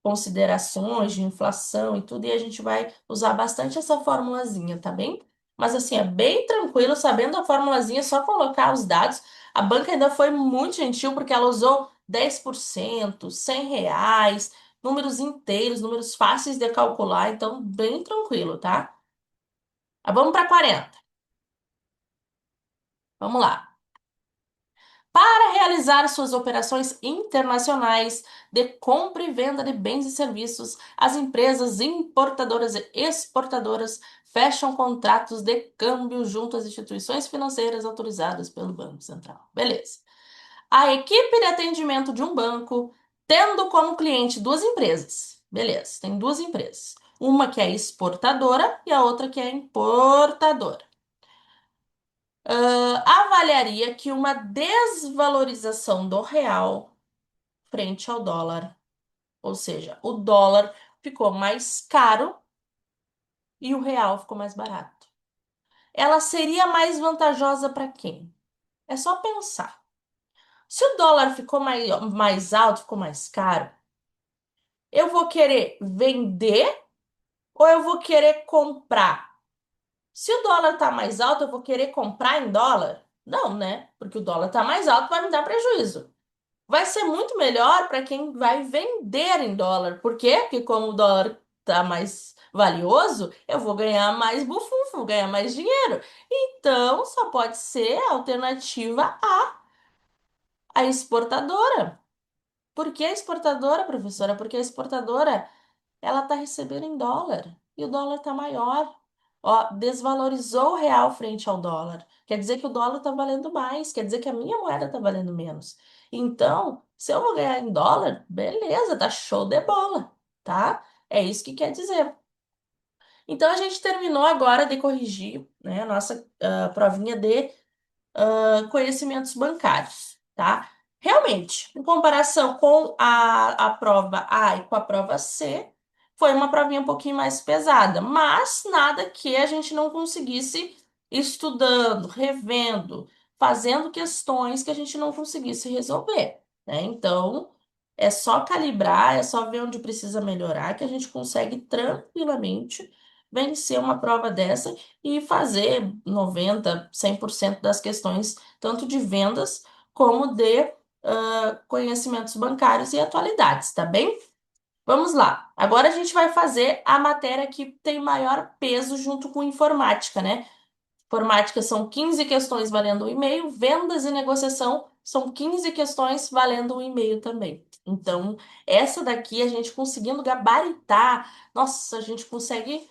considerações de inflação e tudo, e a gente vai usar bastante essa formulazinha, tá bem? Mas assim, é bem tranquilo, sabendo a formulazinha, é só colocar os dados. A banca ainda foi muito gentil, porque ela usou 10%, R$ 100, números inteiros, números fáceis de calcular, então bem tranquilo, tá? Vamos para 40. Vamos lá. Para realizar suas operações internacionais de compra e venda de bens e serviços, as empresas importadoras e exportadoras fecham contratos de câmbio junto às instituições financeiras autorizadas pelo Banco Central. Beleza. A equipe de atendimento de um banco, tendo como cliente duas empresas. Beleza, tem duas empresas. Uma que é exportadora e a outra que é importadora. Avaliaria que uma desvalorização do real frente ao dólar, ou seja, o dólar ficou mais caro e o real ficou mais barato. Ela seria mais vantajosa para quem? É só pensar. Se o dólar ficou mais alto, ficou mais caro, eu vou querer vender ou eu vou querer comprar? Se o dólar tá mais alto, eu vou querer comprar em dólar? Não, né? Porque o dólar tá mais alto, vai me dar prejuízo. Vai ser muito melhor para quem vai vender em dólar. Por quê? Porque como o dólar tá mais valioso, eu vou ganhar mais bufunfo, vou ganhar mais dinheiro. Então, só pode ser a alternativa a exportadora. Por que a exportadora, professora? Porque a exportadora ela está recebendo em dólar e o dólar está maior. Ó, desvalorizou o real frente ao dólar. Quer dizer que o dólar está valendo mais, quer dizer que a minha moeda está valendo menos. Então, se eu vou ganhar em dólar, beleza, tá show de bola, tá? É isso que quer dizer. Então, a gente terminou agora de corrigir, né, a nossa provinha de conhecimentos bancários, tá? Realmente, em comparação com a prova A e com a prova C, foi uma provinha um pouquinho mais pesada, mas nada que a gente não conseguisse estudando, revendo, fazendo questões que a gente não conseguisse resolver, né? Então, é só calibrar, é só ver onde precisa melhorar, que a gente consegue tranquilamente vencer uma prova dessa e fazer 90, 100% das questões, tanto de vendas como de conhecimentos bancários e atualidades, tá bem? Vamos lá. Agora a gente vai fazer a matéria que tem maior peso junto com informática, né? Informática são 15 questões valendo 1,5, vendas e negociação são 15 questões valendo 1,5 também. Então, essa daqui a gente conseguindo gabaritar, nossa, a gente consegue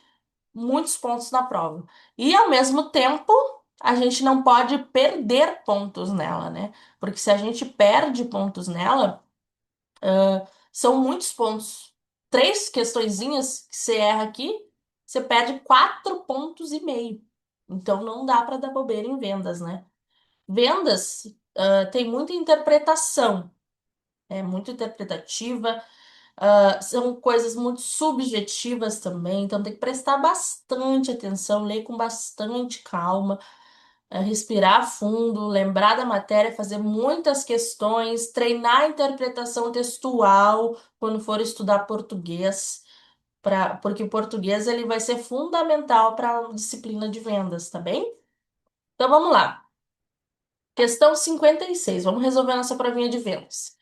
muitos pontos na prova. E ao mesmo tempo, a gente não pode perder pontos nela, né? Porque se a gente perde pontos nela, são muitos pontos. Três questõezinhas que você erra aqui, você perde 4,5 pontos. Então não dá para dar bobeira em vendas, né? Vendas, tem muita interpretação, é muito interpretativa. São coisas muito subjetivas também, então tem que prestar bastante atenção, ler com bastante calma, respirar fundo, lembrar da matéria, fazer muitas questões, treinar a interpretação textual quando for estudar português, porque o português ele vai ser fundamental para a disciplina de vendas, tá bem? Então vamos lá. Questão 56. Vamos resolver nossa provinha de vendas.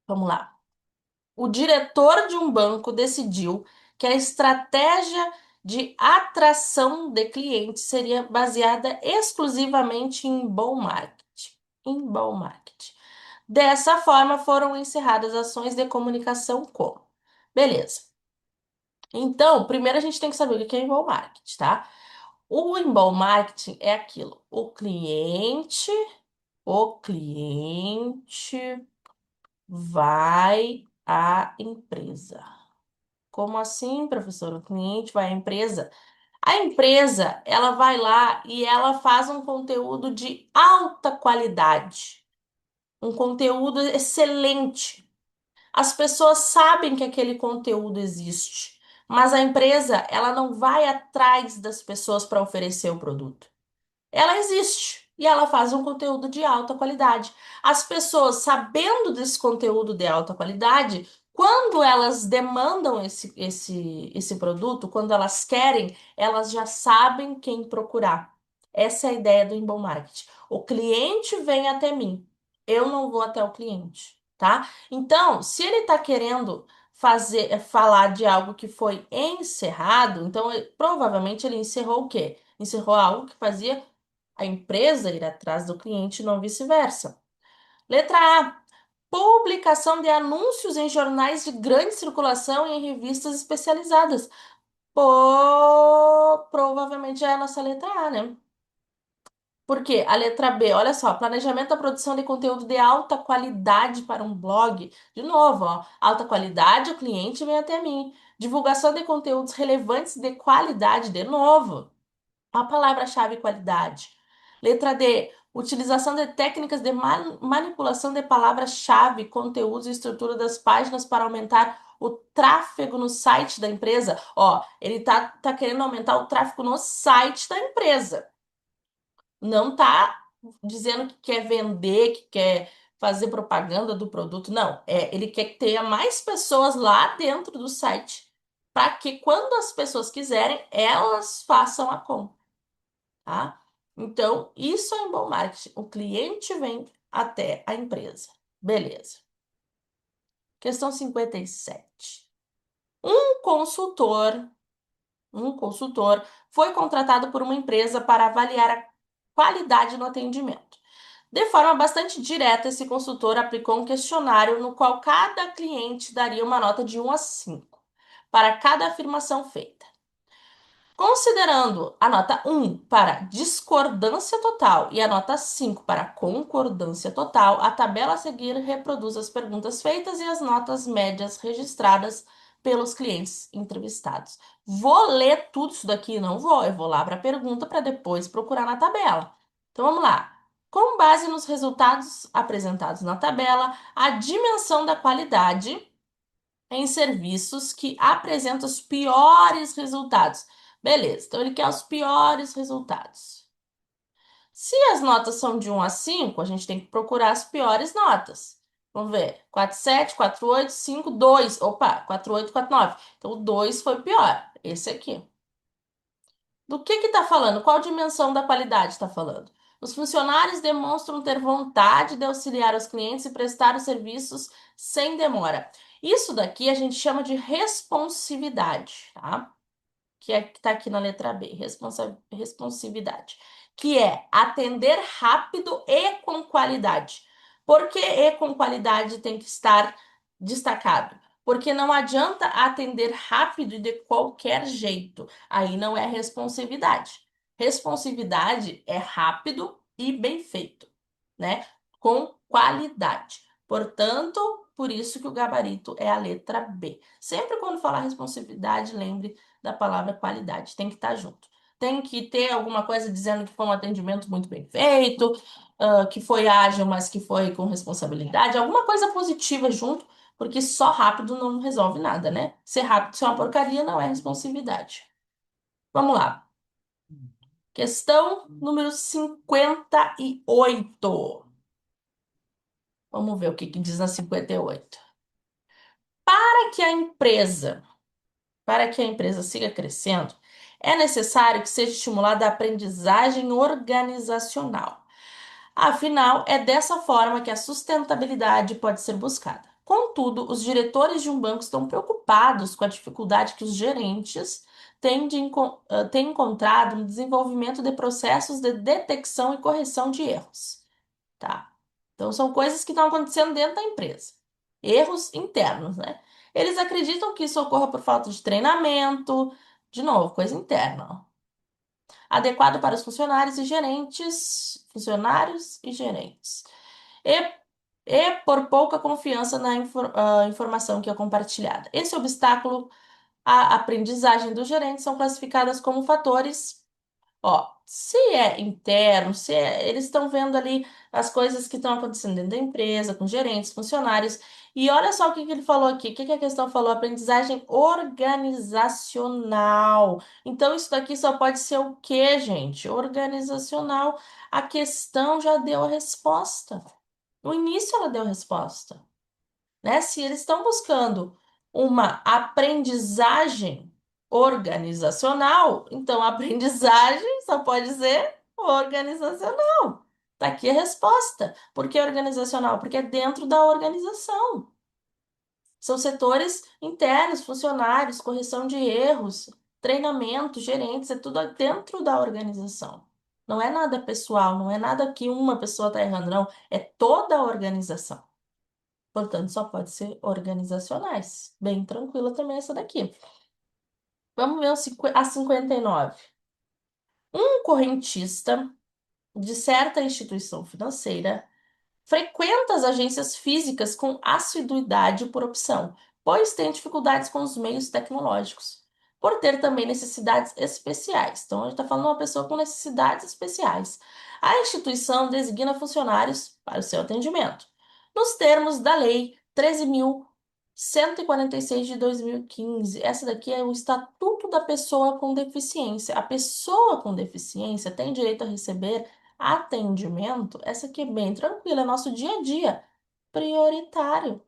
Vamos lá. O diretor de um banco decidiu que a estratégia de atração de clientes seria baseada exclusivamente em inbound marketing. Inbound marketing. Dessa forma, foram encerradas ações de comunicação como. Beleza. Então, primeiro a gente tem que saber o que é inbound marketing, tá? O inbound marketing é aquilo. O cliente vai à empresa. Como assim, professor? O cliente vai à empresa? A empresa, ela vai lá e ela faz um conteúdo de alta qualidade, um conteúdo excelente. As pessoas sabem que aquele conteúdo existe, mas a empresa, ela não vai atrás das pessoas para oferecer o produto. Ela existe e ela faz um conteúdo de alta qualidade. As pessoas, sabendo desse conteúdo de alta qualidade, quando elas demandam esse produto, quando elas querem, elas já sabem quem procurar. Essa é a ideia do inbound marketing. O cliente vem até mim, eu não vou até o cliente. tá? Então, se ele está querendo falar de algo que foi encerrado, então provavelmente ele encerrou o quê? Encerrou algo que fazia a empresa ir atrás do cliente, e não vice-versa. Letra A. Publicação de anúncios em jornais de grande circulação e em revistas especializadas. Provavelmente é a nossa letra A, né? Porque a letra B, olha só, planejamento da produção de conteúdo de alta qualidade para um blog. De novo, ó, alta qualidade, o cliente vem até mim. Divulgação de conteúdos relevantes de qualidade, de novo. A palavra-chave qualidade. Letra D, utilização de técnicas de manipulação de palavras-chave, conteúdos e estrutura das páginas para aumentar o tráfego no site da empresa. Ó, ele tá querendo aumentar o tráfego no site da empresa. Não tá dizendo que quer vender, que quer fazer propaganda do produto. Não, ele quer que tenha mais pessoas lá dentro do site, para que quando as pessoas quiserem, elas façam a compra, tá? Então, isso é um bom marketing. O cliente vem até a empresa. Beleza. Questão 57. Um consultor um consultor foi contratado por uma empresa para avaliar a qualidade no atendimento. De forma bastante direta, esse consultor aplicou um questionário no qual cada cliente daria uma nota de 1 a 5 para cada afirmação feita. Considerando a nota 1 para discordância total e a nota 5 para concordância total, a tabela a seguir reproduz as perguntas feitas e as notas médias registradas pelos clientes entrevistados. Vou ler tudo isso daqui? Não vou. Eu vou lá para a pergunta para depois procurar na tabela. Então vamos lá. Com base nos resultados apresentados na tabela, a dimensão da qualidade em serviços que apresentam os piores resultados. Beleza, então ele quer os piores resultados. Se as notas são de 1 a 5, a gente tem que procurar as piores notas. Vamos ver. 4,7, 4,8, 5, 2. Opa, 4,8, 4,9. Então o 2 foi pior. Esse aqui. Do que está falando? Qual dimensão da qualidade está falando? Os funcionários demonstram ter vontade de auxiliar os clientes e prestar os serviços sem demora. Isso daqui a gente chama de responsividade, tá? Que está aqui na letra B, responsividade, que é atender rápido e com qualidade. Por que e com qualidade tem que estar destacado? Porque não adianta atender rápido e de qualquer jeito. Aí não é responsividade. Responsividade é rápido e bem feito, né? Com qualidade. Portanto, por isso que o gabarito é a letra B. Sempre quando falar responsividade, lembre da palavra qualidade. Tem que estar junto. Tem que ter alguma coisa dizendo que foi um atendimento muito bem feito, que foi ágil, mas que foi com responsabilidade. Alguma coisa positiva junto, porque só rápido não resolve nada, né? Ser rápido, ser uma porcaria, não é responsividade. Vamos lá. Questão número 58. Vamos ver o que diz na 58. Para que a empresa Para que a empresa siga crescendo, é necessário que seja estimulada a aprendizagem organizacional. Afinal, é dessa forma que a sustentabilidade pode ser buscada. Contudo, os diretores de um banco estão preocupados com a dificuldade que os gerentes têm encontrado no desenvolvimento de processos de detecção e correção de erros. Tá? Então, são coisas que estão acontecendo dentro da empresa. Erros internos, né? Eles acreditam que isso ocorra por falta de treinamento, de novo, coisa interna, ó. Adequado para os funcionários e gerentes. E, e por pouca confiança na informação que é compartilhada. Esse obstáculo à aprendizagem dos gerentes são classificadas como fatores. Ó, se é interno, eles estão vendo ali as coisas que estão acontecendo dentro da empresa, com gerentes, funcionários. E olha só o que ele falou aqui. O que que a questão falou? Aprendizagem organizacional. Então, isso daqui só pode ser o quê, gente? Organizacional. A questão já deu a resposta. No início, ela deu a resposta, né? Se eles estão buscando uma aprendizagem organizacional, então a aprendizagem só pode ser organizacional. Tá aqui a resposta. Por que organizacional? Porque é dentro da organização. São setores internos, funcionários, correção de erros, treinamento, gerentes, é tudo dentro da organização. Não é nada pessoal, não é nada que uma pessoa está errando, não. É toda a organização. Portanto, só pode ser organizacionais. Bem tranquila também essa daqui. Vamos ver a 59. Um correntista de certa instituição financeira frequenta as agências físicas com assiduidade por opção, pois tem dificuldades com os meios tecnológicos, por ter também necessidades especiais. Então, a gente está falando de uma pessoa com necessidades especiais. A instituição designa funcionários para o seu atendimento, nos termos da Lei 13.146 de 2015. Essa daqui é o Estatuto da Pessoa com Deficiência. A pessoa com deficiência tem direito a receber atendimento, essa aqui é bem tranquila, é nosso dia a dia, prioritário.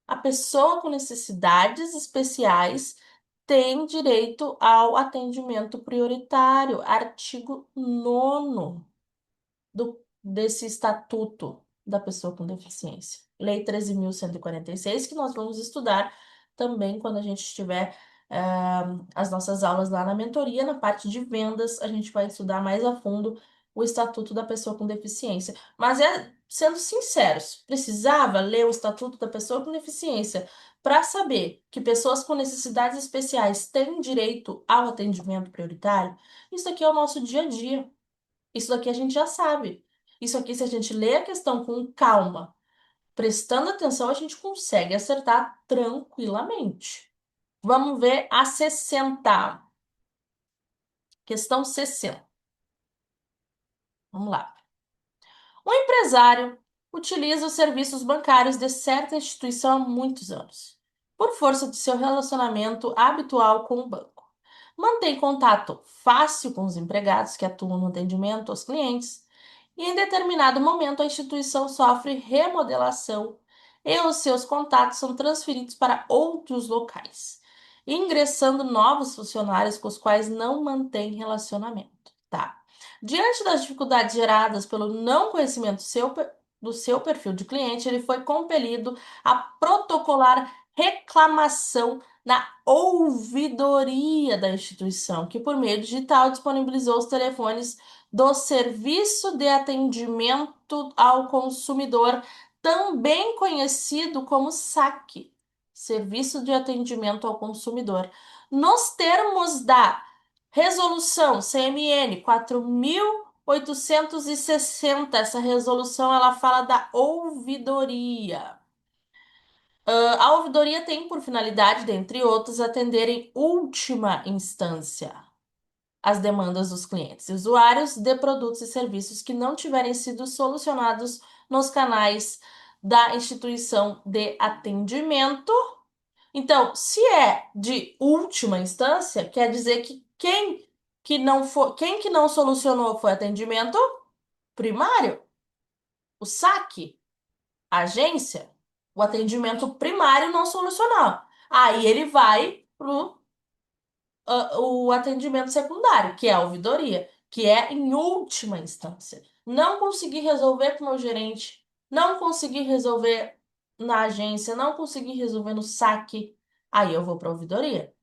A pessoa com necessidades especiais tem direito ao atendimento prioritário, artigo 9º desse Estatuto da Pessoa com Deficiência. Lei 13.146, que nós vamos estudar também quando a gente estiver as nossas aulas lá na mentoria, na parte de vendas, a gente vai estudar mais a fundo o Estatuto da Pessoa com Deficiência. Mas sendo sinceros, precisava ler o Estatuto da Pessoa com Deficiência para saber que pessoas com necessidades especiais têm direito ao atendimento prioritário? Isso aqui é o nosso dia a dia. Isso daqui a gente já sabe. Isso aqui, se a gente ler a questão com calma, prestando atenção, a gente consegue acertar tranquilamente. Vamos ver a 60. Questão 60. Vamos lá. Um empresário utiliza os serviços bancários de certa instituição há muitos anos, por força de seu relacionamento habitual com o banco. Mantém contato fácil com os empregados que atuam no atendimento aos clientes, e em determinado momento a instituição sofre remodelação e os seus contatos são transferidos para outros locais, ingressando novos funcionários com os quais não mantém relacionamento. Tá? Diante das dificuldades geradas pelo não conhecimento do seu perfil de cliente, ele foi compelido a protocolar reclamação na ouvidoria da instituição, que por meio digital disponibilizou os telefones do Serviço de Atendimento ao Consumidor, também conhecido como SAC, Serviço de Atendimento ao Consumidor. Nos termos da Resolução CMN 4.860, essa resolução ela fala da ouvidoria. A ouvidoria tem por finalidade, dentre outros, atender em última instância as demandas dos clientes e usuários de produtos e serviços que não tiverem sido solucionados nos canais da instituição de atendimento. Então, se é de última instância, quer dizer que quem que não solucionou foi atendimento primário, o saque, a agência, o atendimento primário não solucionou. Aí ele vai pro o atendimento secundário, que é a ouvidoria, que é em última instância. Não consegui resolver com o meu gerente, não consegui resolver na agência, não consegui resolver no saque, aí eu vou para a ouvidoria.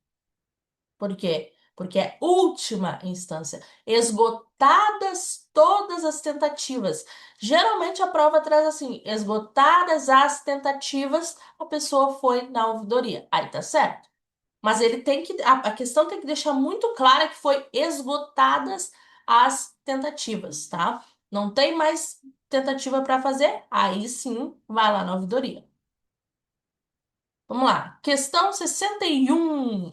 Por quê? Porque é última instância. Esgotadas todas as tentativas. Geralmente a prova traz assim: esgotadas as tentativas, a pessoa foi na ouvidoria. Aí tá certo. Mas ele tem que. A questão tem que deixar muito clara que foi esgotadas as tentativas, tá? Não tem mais tentativa para fazer? Aí sim, vai lá na ouvidoria. Vamos lá. Questão 61.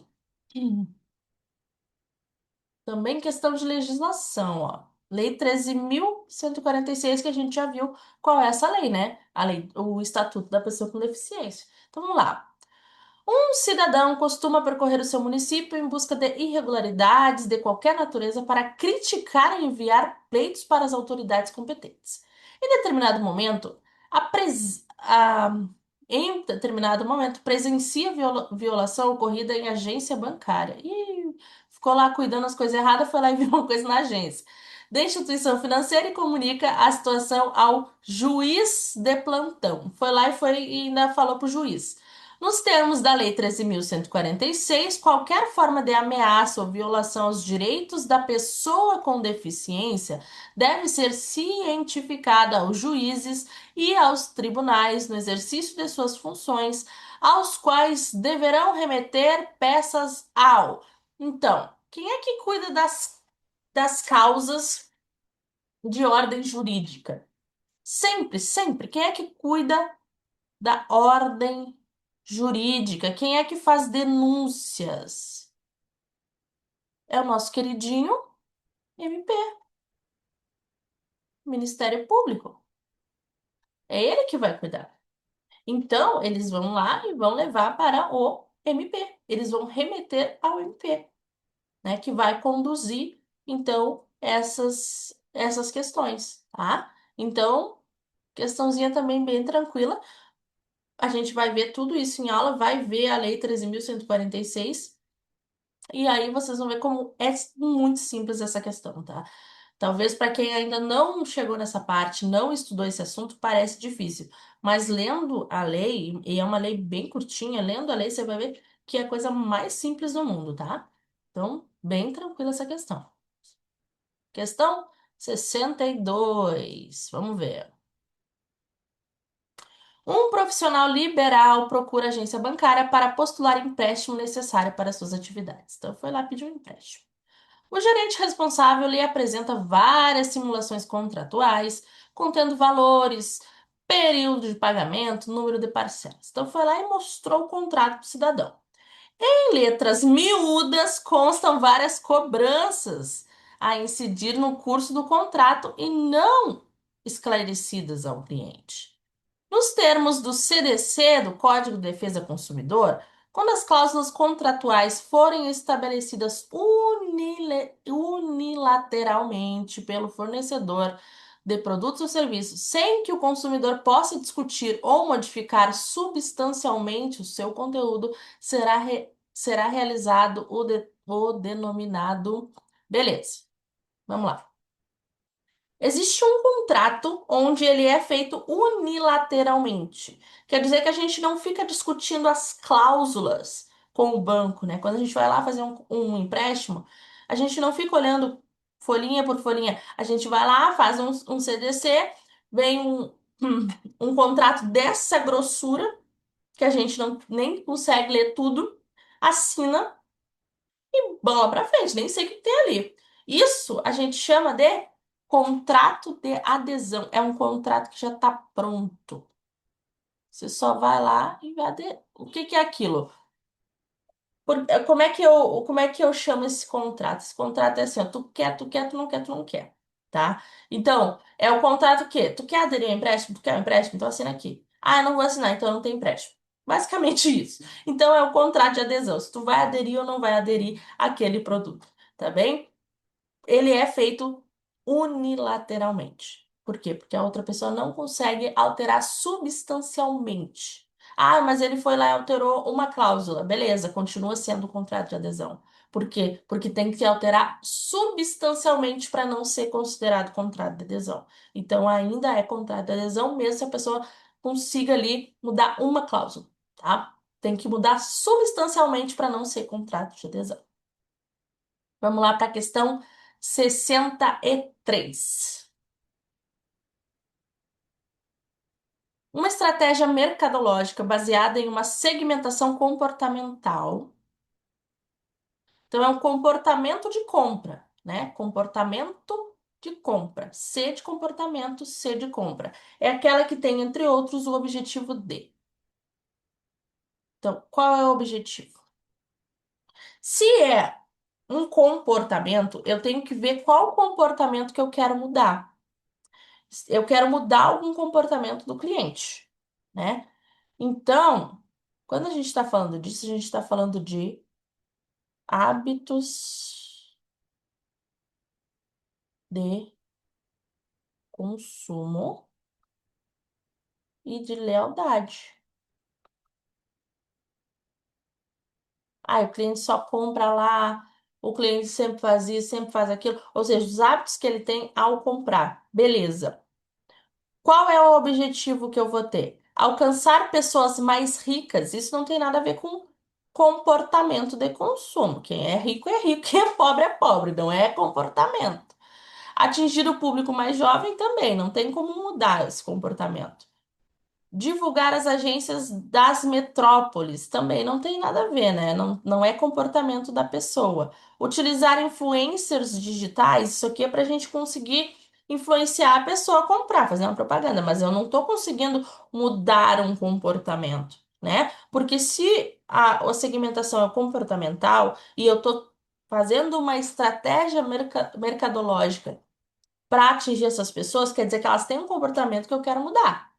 Também questão de legislação, ó. Lei 13.146, que a gente já viu qual é essa lei, né? A lei, o Estatuto da Pessoa com Deficiência. Então vamos lá. Um cidadão costuma percorrer o seu município em busca de irregularidades de qualquer natureza para criticar e enviar pleitos para as autoridades competentes. Em determinado momento, em determinado momento, presencia violação ocorrida em agência bancária. E ficou lá cuidando das coisas erradas, foi lá e viu uma coisa na agência. da instituição financeira e comunica a situação ao juiz de plantão. Foi lá e ainda falou para o juiz. Nos termos da Lei 13.146, qualquer forma de ameaça ou violação aos direitos da pessoa com deficiência deve ser cientificada aos juízes e aos tribunais no exercício de suas funções, aos quais deverão remeter peças ao. Então, quem é que cuida das causas de ordem jurídica? Sempre, sempre. Quem é que cuida da ordem jurídica? Quem é que faz denúncias? É o nosso queridinho MP, Ministério Público. É ele que vai cuidar. Então, eles vão lá e vão levar para o MP. Eles vão remeter ao MP, né, que vai conduzir, então, essas questões, tá? Então, questãozinha também bem tranquila. A gente vai ver tudo isso em aula, vai ver a Lei 13.146, e aí vocês vão ver como é muito simples essa questão, tá? Talvez para quem ainda não chegou nessa parte, não estudou esse assunto, parece difícil. Mas lendo a lei, e é uma lei bem curtinha, lendo a lei você vai ver que é a coisa mais simples do mundo, tá? Então, bem tranquila essa questão. Questão 62. Vamos ver. Um profissional liberal procura agência bancária para postular empréstimo necessário para suas atividades. Então, foi lá pedir um empréstimo. O gerente responsável lhe apresenta várias simulações contratuais, contendo valores, período de pagamento, número de parcelas. Então, foi lá e mostrou o contrato para o cidadão. Em letras miúdas constam várias cobranças a incidir no curso do contrato e não esclarecidas ao cliente. Nos termos do CDC, do Código de Defesa do Consumidor, quando as cláusulas contratuais forem estabelecidas unilateralmente pelo fornecedor de produtos ou serviços, sem que o consumidor possa discutir ou modificar substancialmente o seu conteúdo, será realizado o denominado. Beleza, vamos lá. Existe um contrato onde ele é feito unilateralmente. Quer dizer que a gente não fica discutindo as cláusulas com o banco, né? Quando a gente vai lá fazer um empréstimo, a gente não fica olhando folhinha por folhinha. A gente vai lá, faz um CDC, vem um contrato dessa grossura, que a gente não nem consegue ler tudo, assina bola pra frente, nem sei o que tem ali. Isso a gente chama de contrato de adesão. É um contrato que já está pronto. Você só vai lá e vai aderir. O que que é aquilo? Como é que eu chamo esse contrato? Esse contrato é assim, ó, tu quer, tu não quer, tu não quer, tá? Então, é o contrato que tu quer aderir ao empréstimo, tu quer um empréstimo, então assina aqui. Ah, eu não vou assinar, então eu não tenho empréstimo. Basicamente isso. Então, é o contrato de adesão, se tu vai aderir ou não vai aderir àquele produto, tá bem? Ele é feito unilateralmente. Por quê? Porque a outra pessoa não consegue alterar substancialmente. Ah, mas ele foi lá e alterou uma cláusula. Beleza, continua sendo o contrato de adesão. Por quê? Porque tem que alterar substancialmente para não ser considerado contrato de adesão. Então, ainda é contrato de adesão, mesmo se a pessoa consiga ali mudar uma cláusula, tá? Tem que mudar substancialmente para não ser contrato de adesão. Vamos lá para a questão 63. Uma estratégia mercadológica baseada em uma segmentação comportamental. Então, é um comportamento de compra, né? Comportamento de compra. C de comportamento, C de compra. É aquela que tem, entre outros, o objetivo de. Então, qual é o objetivo? Se é um comportamento, eu tenho que ver qual comportamento que eu quero mudar. Eu quero mudar algum comportamento do cliente, né? Então, quando a gente está falando disso, a gente está falando de hábitos de consumo e de lealdade. Ah, o cliente só compra lá. o cliente sempre faz isso, sempre faz aquilo, ou seja, os hábitos que ele tem ao comprar. Beleza. Qual é o objetivo que eu vou ter? Alcançar pessoas mais ricas. Isso não tem nada a ver com comportamento de consumo. Quem é rico, quem é pobre, não é comportamento. Atingir o público mais jovem também, não tem como mudar esse comportamento. Divulgar as agências das metrópoles também não tem nada a ver, né? Não é comportamento da pessoa. Utilizar influencers digitais, isso aqui é para a gente conseguir influenciar a pessoa a comprar, fazer uma propaganda, mas eu não estou conseguindo mudar um comportamento, né? Porque se a segmentação é comportamental e eu estou fazendo uma estratégia mercadológica para atingir essas pessoas, quer dizer que elas têm um comportamento que eu quero mudar,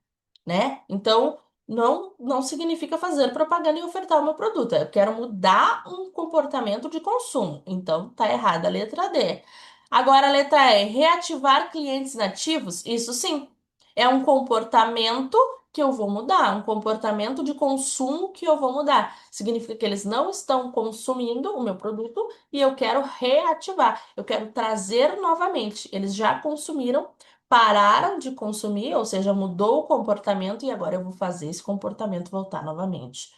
né? Então, não significa fazer propaganda e ofertar o meu produto. Eu quero mudar um comportamento de consumo. Então, tá errada a letra D. Agora, a letra E, reativar clientes nativos, isso sim, é um comportamento que eu vou mudar, um comportamento de consumo que eu vou mudar. Significa que eles não estão consumindo o meu produto e eu quero reativar, eu quero trazer novamente. Eles já consumiram, pararam de consumir, ou seja, mudou o comportamento e agora eu vou fazer esse comportamento voltar novamente.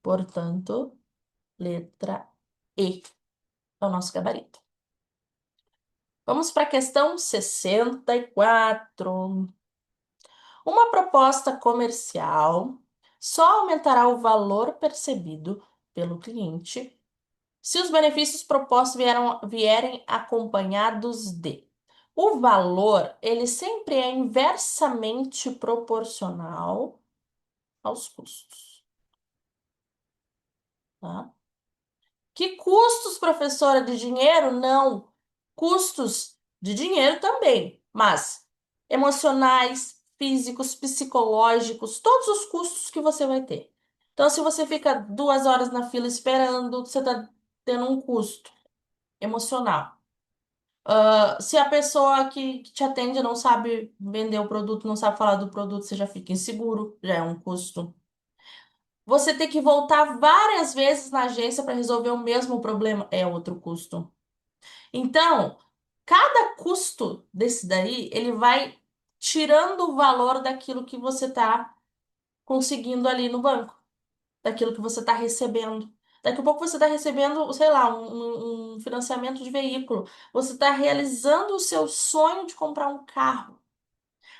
Portanto, letra E é o nosso gabarito. Vamos para a questão 64. Uma proposta comercial só aumentará o valor percebido pelo cliente se os benefícios propostos vierem acompanhados de. O valor, ele sempre é inversamente proporcional aos custos, tá? Que custos, professora, de dinheiro? Não. Custos de dinheiro também, mas emocionais, físicos, psicológicos, todos os custos que você vai ter. Então, se você fica 2 horas na fila esperando, você está tendo um custo emocional. Se a pessoa que te atende não sabe vender o produto, não sabe falar do produto, você já fica inseguro, já é um custo. Você ter que voltar várias vezes na agência para resolver o mesmo problema é outro custo. Então, cada custo desse daí, ele vai tirando o valor daquilo que você está conseguindo ali no banco, daquilo que você está recebendo. Daqui a pouco você está recebendo, sei lá, um financiamento de veículo. Você está realizando o seu sonho de comprar um carro.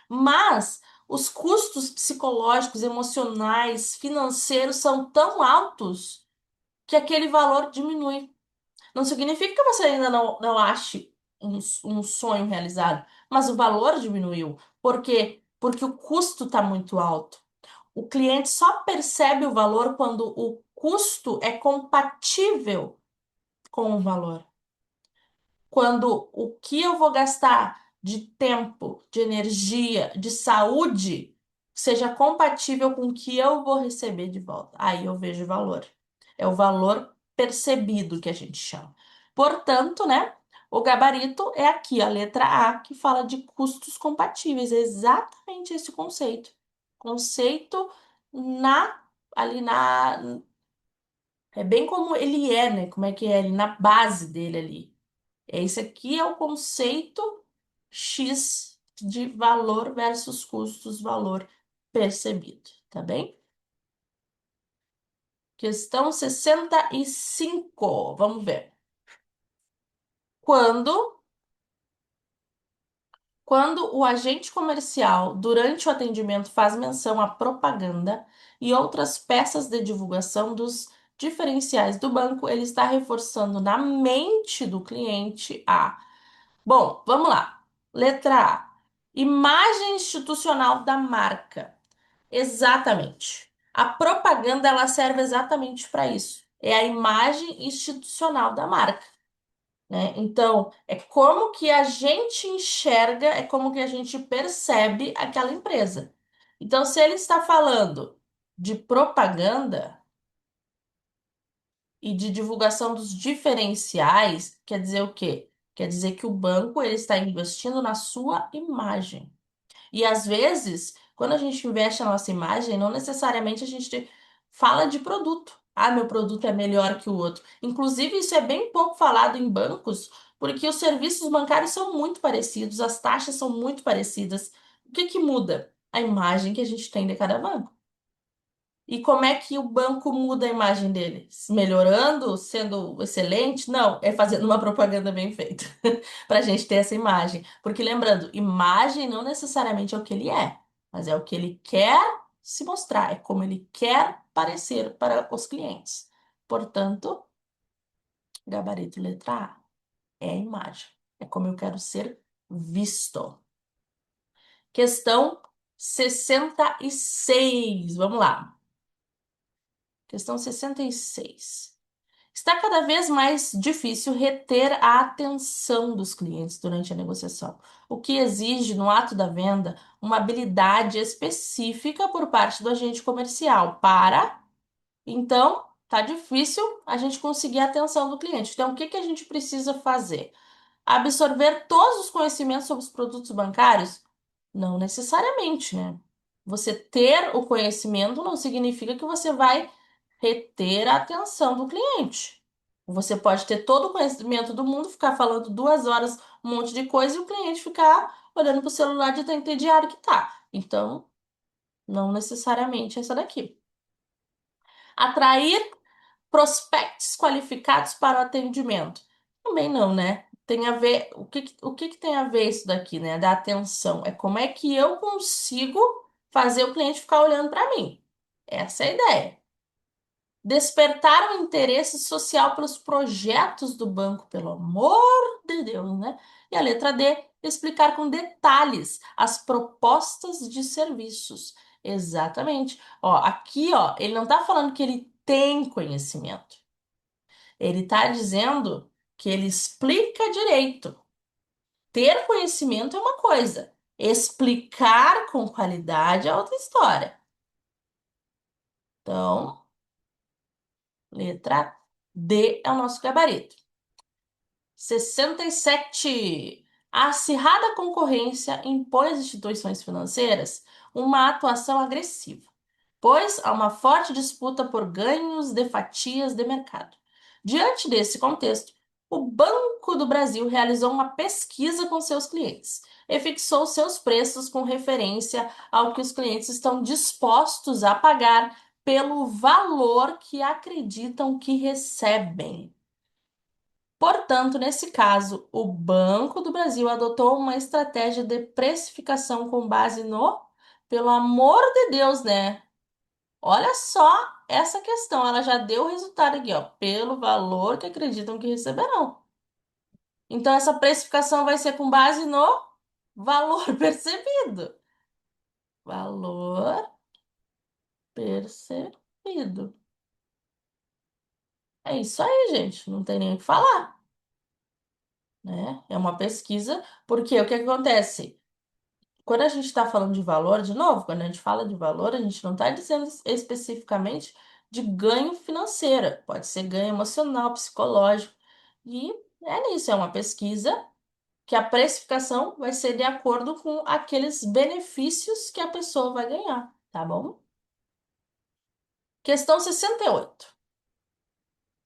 Mas os custos psicológicos, emocionais, financeiros são tão altos que aquele valor diminui. Não significa que você ainda não ache um sonho realizado, mas o valor diminuiu. Por quê? Porque o custo está muito alto. O cliente só percebe o valor quando o custo é compatível com o valor. Quando o que eu vou gastar de tempo, de energia, de saúde seja compatível com o que eu vou receber de volta. Aí eu vejo valor. É o valor percebido que a gente chama. Portanto, né? O gabarito é aqui, a letra A, que fala de custos compatíveis. É exatamente esse conceito. Conceito na ali na é bem como ele é, né? Como é que é ali na base dele ali. Esse aqui é o conceito X de valor versus custos, valor percebido, tá bem? Questão 65. Vamos ver. Quando, quando o agente comercial, durante o atendimento, faz menção à propaganda e outras peças de divulgação dos diferenciais do banco, ele está reforçando na mente do cliente a. Bom, vamos lá. Letra A. Imagem institucional da marca. Exatamente. A propaganda ela serve exatamente para isso. É a imagem institucional da marca, né? Então, é como que a gente enxerga, é como que a gente percebe aquela empresa. Então, se ele está falando de propaganda e de divulgação dos diferenciais, quer dizer o quê? Quer dizer que o banco ele está investindo na sua imagem. E às vezes, quando a gente investe na nossa imagem, não necessariamente a gente fala de produto. Ah, meu produto é melhor que o outro. Inclusive, isso é bem pouco falado em bancos, porque os serviços bancários são muito parecidos, as taxas são muito parecidas. O que que muda? A imagem que a gente tem de cada banco. E como é que o banco muda a imagem dele? Melhorando, sendo excelente? Não, é fazendo uma propaganda bem feita, para a gente ter essa imagem. Porque lembrando, imagem não necessariamente é o que ele é, mas é o que ele quer se mostrar, é como ele quer parecer para os clientes. Portanto, gabarito letra A é a imagem, é como eu quero ser visto. Questão 66. Vamos lá. Questão 66. Está cada vez mais difícil reter a atenção dos clientes durante a negociação, o que exige, no ato da venda, uma habilidade específica por parte do agente comercial para. Então, tá difícil a gente conseguir a atenção do cliente. Então, o que que a gente precisa fazer? Absorver todos os conhecimentos sobre os produtos bancários? Não necessariamente, né? Você ter o conhecimento não significa que você vai reter a atenção do cliente. Você pode ter todo o conhecimento do mundo, ficar falando 2 horas um monte de coisa e o cliente ficar olhando para o celular de tão entediado que tá. Então, não necessariamente essa daqui. Atrair prospectos qualificados para o atendimento. Também não, né? Tem a ver, o que que tem a ver isso daqui, né? Da atenção. É como é que eu consigo fazer o cliente ficar olhando para mim. Essa é a ideia. Despertar o interesse social pelos projetos do banco, pelo amor de Deus, né? E a letra D, explicar com detalhes as propostas de serviços. Exatamente. Ó, aqui, ó, ele não tá falando que ele tem conhecimento. Ele está dizendo que ele explica direito. Ter conhecimento é uma coisa, explicar com qualidade é outra história. Então, letra D é o nosso gabarito. 67. A acirrada concorrência impõe às instituições financeiras uma atuação agressiva, pois há uma forte disputa por ganhos de fatias de mercado. Diante desse contexto, o Banco do Brasil realizou uma pesquisa com seus clientes e fixou seus preços com referência ao que os clientes estão dispostos a pagar pelo valor que acreditam que recebem. Portanto, nesse caso, o Banco do Brasil adotou uma estratégia de precificação com base no, pelo amor de Deus, né? Olha só essa questão, ela já deu o resultado aqui, ó, pelo valor que acreditam que receberão. Então, essa precificação vai ser com base no valor percebido. Valor percebido. É isso aí, gente. Não tem nem o que falar, né? É uma pesquisa, porque o que acontece? Quando a gente está falando de valor, de novo, quando a gente fala de valor, a gente não está dizendo especificamente de ganho financeiro, pode ser ganho emocional, psicológico. E é nisso, é uma pesquisa que a precificação vai ser de acordo com aqueles benefícios que a pessoa vai ganhar, tá bom? Questão 68.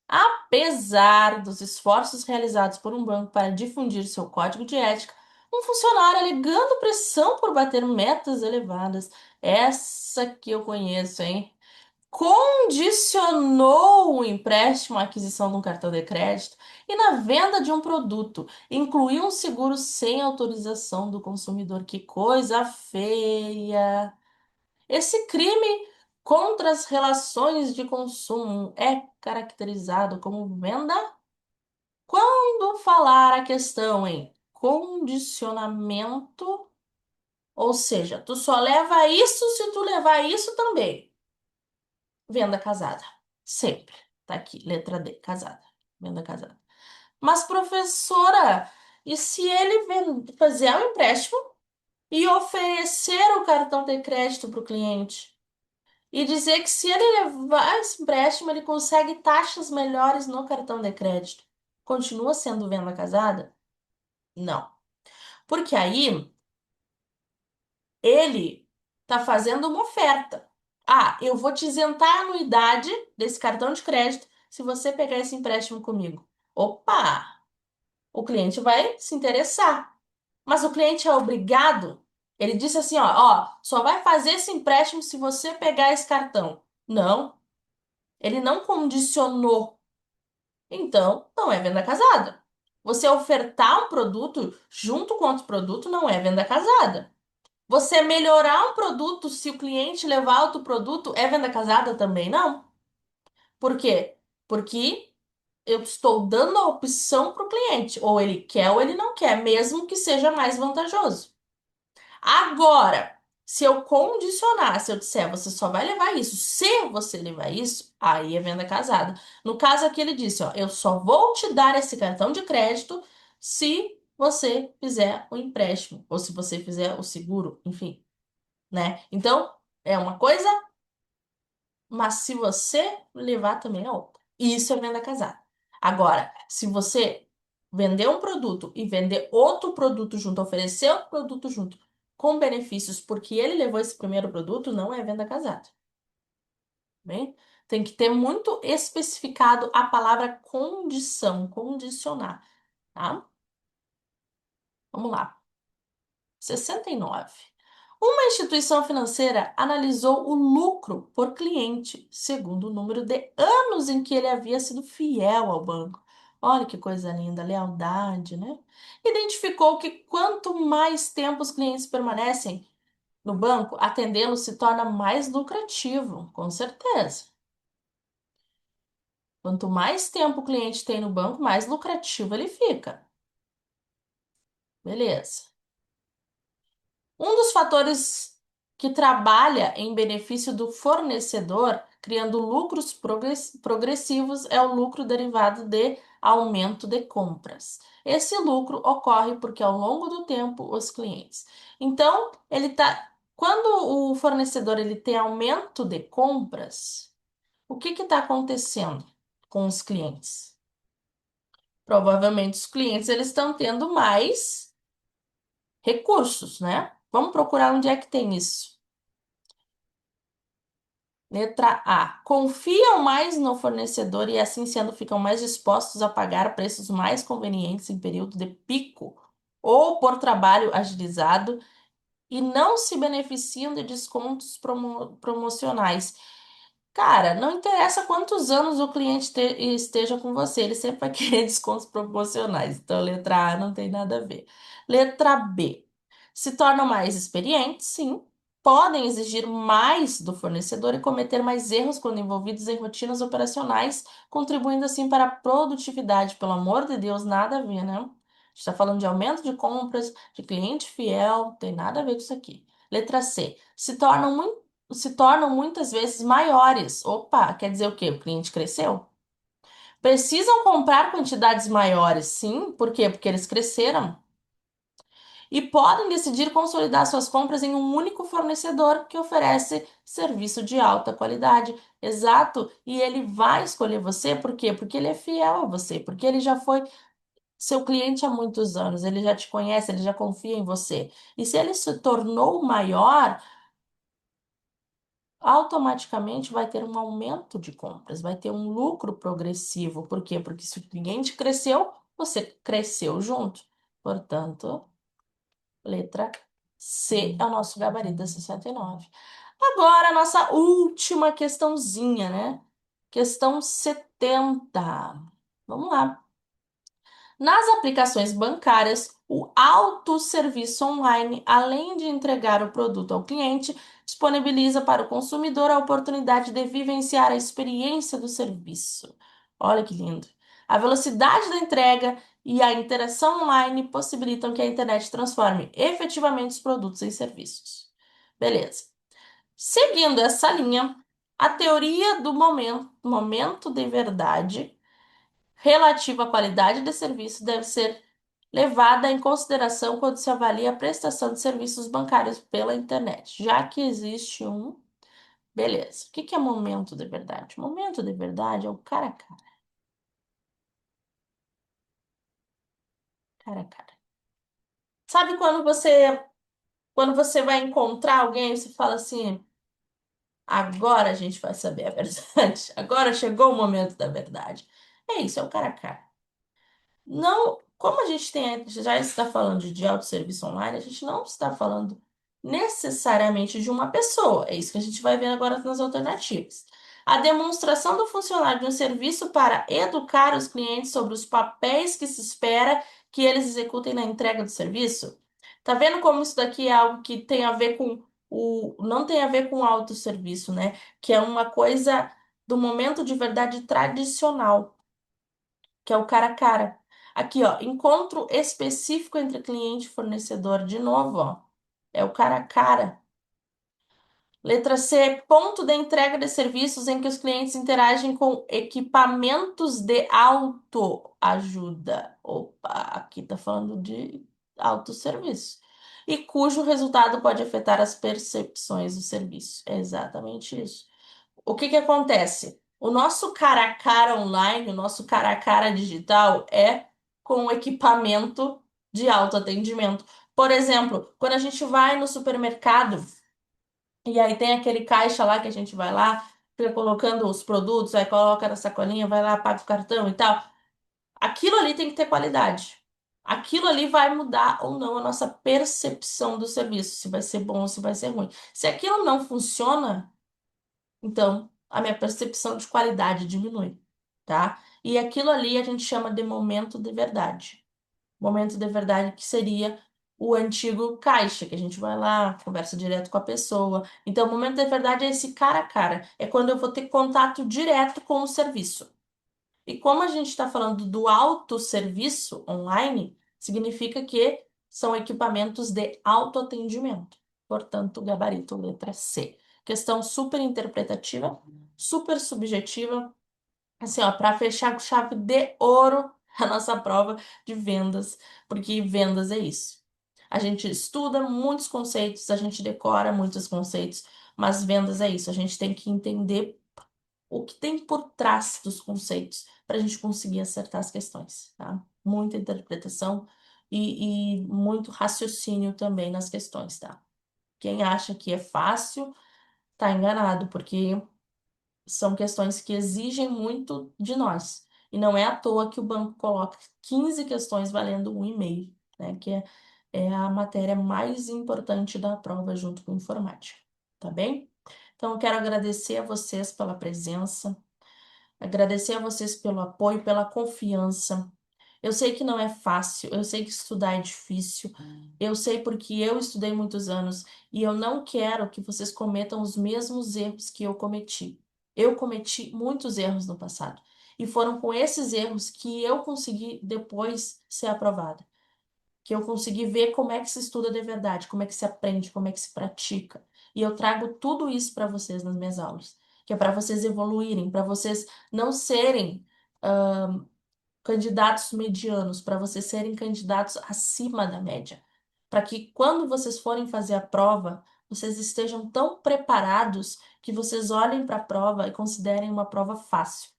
Apesar dos esforços realizados por um banco para difundir seu código de ética, um funcionário alegando pressão por bater metas elevadas, essa que eu conheço, hein? Condicionou o empréstimo à aquisição de um cartão de crédito e na venda de um produto, incluiu um seguro sem autorização do consumidor. Que coisa feia! Esse crime contra as relações de consumo é caracterizado como venda quando falar a questão em condicionamento, ou seja, tu só leva isso se tu levar isso também. Venda casada. Sempre. Tá aqui, letra D, casada. Venda casada. Mas, professora, e se ele fazer um empréstimo e oferecer o cartão de crédito para o cliente? E dizer que se ele levar esse empréstimo, ele consegue taxas melhores no cartão de crédito. Continua sendo venda casada? Não. Porque aí ele tá fazendo uma oferta. Ah, eu vou te isentar a anuidade desse cartão de crédito se você pegar esse empréstimo comigo. Opa! O cliente vai se interessar. Mas o cliente é obrigado. Ele disse assim, ó, só vai fazer esse empréstimo se você pegar esse cartão. Não, ele não condicionou. Então, não é venda casada. Você ofertar um produto junto com outro produto não é venda casada. Você melhorar um produto se o cliente levar outro produto é venda casada também não. Por quê? Porque eu estou dando a opção para o cliente. Ou ele quer ou ele não quer, mesmo que seja mais vantajoso. Agora, se eu condicionar, se eu disser você só vai levar isso, se você levar isso, aí é venda casada. No caso aqui, ele disse, ó, eu só vou te dar esse cartão de crédito se você fizer o empréstimo, ou se você fizer o seguro, enfim, né? Então, é uma coisa, mas se você levar também é outra. Isso é venda casada. Agora, se você vender um produto e vender outro produto junto, oferecer outro produto junto, com benefícios porque ele levou esse primeiro produto, não é venda casada. Bem? Tem que ter muito especificado a palavra condição, condicionar, tá? Vamos lá. 69. Uma instituição financeira analisou o lucro por cliente, segundo o número de anos em que ele havia sido fiel ao banco. Olha que coisa linda, lealdade, né? Identificou que quanto mais tempo os clientes permanecem no banco, atendê-lo se torna mais lucrativo, com certeza. Quanto mais tempo o cliente tem no banco, mais lucrativo ele fica. Beleza. Um dos fatores que trabalha em benefício do fornecedor, criando lucros progressivos, é o lucro derivado de aumento de compras. Esse lucro ocorre porque ao longo do tempo os clientes. Então, quando o fornecedor ele tem aumento de compras, o que está acontecendo com os clientes? Provavelmente os clientes eles estão tendo mais recursos, né? Vamos procurar onde é que tem isso. Letra A. Confiam mais no fornecedor e, assim sendo, ficam mais dispostos a pagar preços mais convenientes em período de pico ou por trabalho agilizado e não se beneficiam de descontos promocionais. Cara, não interessa quantos anos o cliente esteja com você, ele sempre vai querer descontos promocionais. Então, letra A não tem nada a ver. Letra B. Se tornam mais experientes, sim. Podem exigir mais do fornecedor e cometer mais erros quando envolvidos em rotinas operacionais, contribuindo assim para a produtividade. Pelo amor de Deus, nada a ver, né? A gente está falando de aumento de compras, de cliente fiel, não tem nada a ver com isso aqui. Letra C. Se tornam muitas vezes maiores. Opa, quer dizer o quê? O cliente cresceu? Precisam comprar quantidades maiores, sim. Por quê? Porque eles cresceram. E podem decidir consolidar suas compras em um único fornecedor que oferece serviço de alta qualidade. Exato. E ele vai escolher você, por quê? Porque ele é fiel a você, porque ele já foi seu cliente há muitos anos, ele já te conhece, ele já confia em você. E se ele se tornou maior, automaticamente vai ter um aumento de compras, vai ter um lucro progressivo. Por quê? Porque se o cliente cresceu, você cresceu junto. Portanto, letra C é o nosso gabarito da 69. Agora, a nossa última questãozinha, né? Questão 70. Vamos lá. Nas aplicações bancárias, o autosserviço online, além de entregar o produto ao cliente, disponibiliza para o consumidor a oportunidade de vivenciar a experiência do serviço. Olha que lindo! A velocidade da entrega e a interação online possibilitam que a internet transforme efetivamente os produtos em serviços. Beleza. Seguindo essa linha, a teoria do momento de verdade relativa à qualidade de serviço deve ser levada em consideração quando se avalia a prestação de serviços bancários pela internet, já que existe um. Beleza. O que que é momento de verdade? Momento de verdade é o cara a cara, cara a cara. Sabe quando você vai encontrar alguém e você fala assim, Agora a gente vai saber a verdade. Agora chegou o momento da verdade. É isso, é o cara a cara. Não, como a gente tem, já está falando de autosserviço online, a gente não está falando necessariamente de uma pessoa. É isso que a gente vai ver agora nas alternativas. A demonstração do funcionário de um serviço para educar os clientes sobre os papéis que se espera que eles executem na entrega do serviço. Tá vendo como isso daqui é algo que tem a ver com não tem a ver com o autosserviço, né? Que é uma coisa do momento de verdade tradicional, que é o cara a cara. Aqui, ó, encontro específico entre cliente e fornecedor. De novo, ó, é o cara a cara. Letra C, ponto de entrega de serviços em que os clientes interagem com equipamentos de autoajuda. Opa, aqui tá falando de autosserviço. E cujo resultado pode afetar as percepções do serviço. É exatamente isso. O que que acontece? O nosso cara a cara online, o nosso cara a cara digital é com equipamento de autoatendimento. Por exemplo, quando a gente vai no supermercado e aí tem aquele caixa lá que a gente vai lá, fica colocando os produtos, aí coloca na sacolinha, vai lá, paga o cartão e tal. Aquilo ali tem que ter qualidade. Aquilo ali vai mudar ou não a nossa percepção do serviço, se vai ser bom ou se vai ser ruim. Se aquilo não funciona, então, a minha percepção de qualidade diminui, tá? E aquilo ali a gente chama de momento de verdade. Momento de verdade que seria o antigo caixa, que a gente vai lá, conversa direto com a pessoa. Então, o momento de verdade é esse cara a cara. É quando eu vou ter contato direto com o serviço. E como a gente está falando do autosserviço online, significa que são equipamentos de autoatendimento. Portanto, gabarito letra C. Questão super interpretativa, super subjetiva, assim, ó, para fechar com chave de ouro a nossa prova de vendas, porque vendas é isso. A gente estuda muitos conceitos, a gente decora muitos conceitos, mas vendas é isso. A gente tem que entender o que tem por trás dos conceitos para a gente conseguir acertar as questões, tá? Muita interpretação e muito raciocínio também nas questões, tá? Quem acha que é fácil, tá enganado, porque são questões que exigem muito de nós. E não é à toa que o banco coloca 15 questões valendo 1,5, né? Que é a matéria mais importante da prova junto com informática, tá bem? Então, eu quero agradecer a vocês pela presença. Agradecer a vocês pelo apoio, pela confiança. Eu sei que não é fácil, eu sei que estudar é difícil, eu sei porque eu estudei muitos anos e eu não quero que vocês cometam os mesmos erros que eu cometi. Eu cometi muitos erros no passado e foram com esses erros que eu consegui depois ser aprovada, que eu consegui ver como é que se estuda de verdade, como é que se aprende, como é que se pratica. E eu trago tudo isso para vocês nas minhas aulas, que é para vocês evoluírem, para vocês não serem candidatos medianos, para vocês serem candidatos acima da média, para que quando vocês forem fazer a prova, vocês estejam tão preparados que vocês olhem para a prova e considerem uma prova fácil.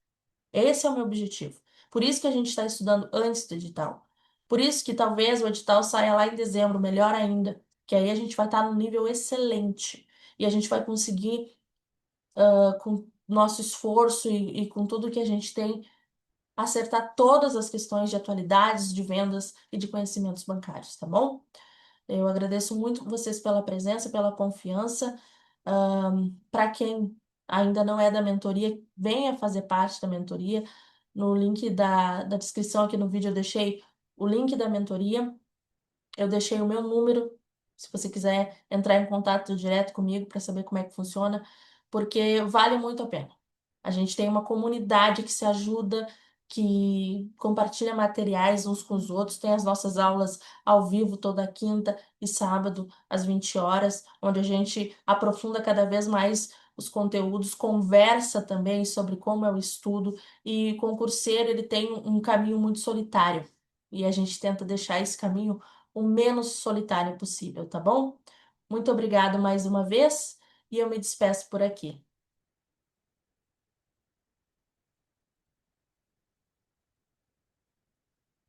Esse é o meu objetivo. Por isso que a gente está estudando antes do edital. Por isso que talvez o edital saia lá em dezembro, melhor ainda, que aí a gente vai estar num nível excelente e a gente vai conseguir, com nosso esforço e com tudo que a gente tem, acertar todas as questões de atualidades, de vendas e de conhecimentos bancários, tá bom? Eu agradeço muito vocês pela presença, pela confiança. Para quem ainda não é da mentoria, venha fazer parte da mentoria. No link da descrição aqui no vídeo eu deixei o link da mentoria. Eu deixei o meu número, se você quiser entrar em contato direto comigo para saber como é que funciona, porque vale muito a pena. A gente tem uma comunidade que se ajuda, que compartilha materiais uns com os outros, tem as nossas aulas ao vivo toda quinta e sábado às 20 horas, onde a gente aprofunda cada vez mais os conteúdos, conversa também sobre como é o estudo, e concurseiro ele tem um caminho muito solitário. E a gente tenta deixar esse caminho o menos solitário possível, tá bom? Muito obrigado mais uma vez e eu me despeço por aqui.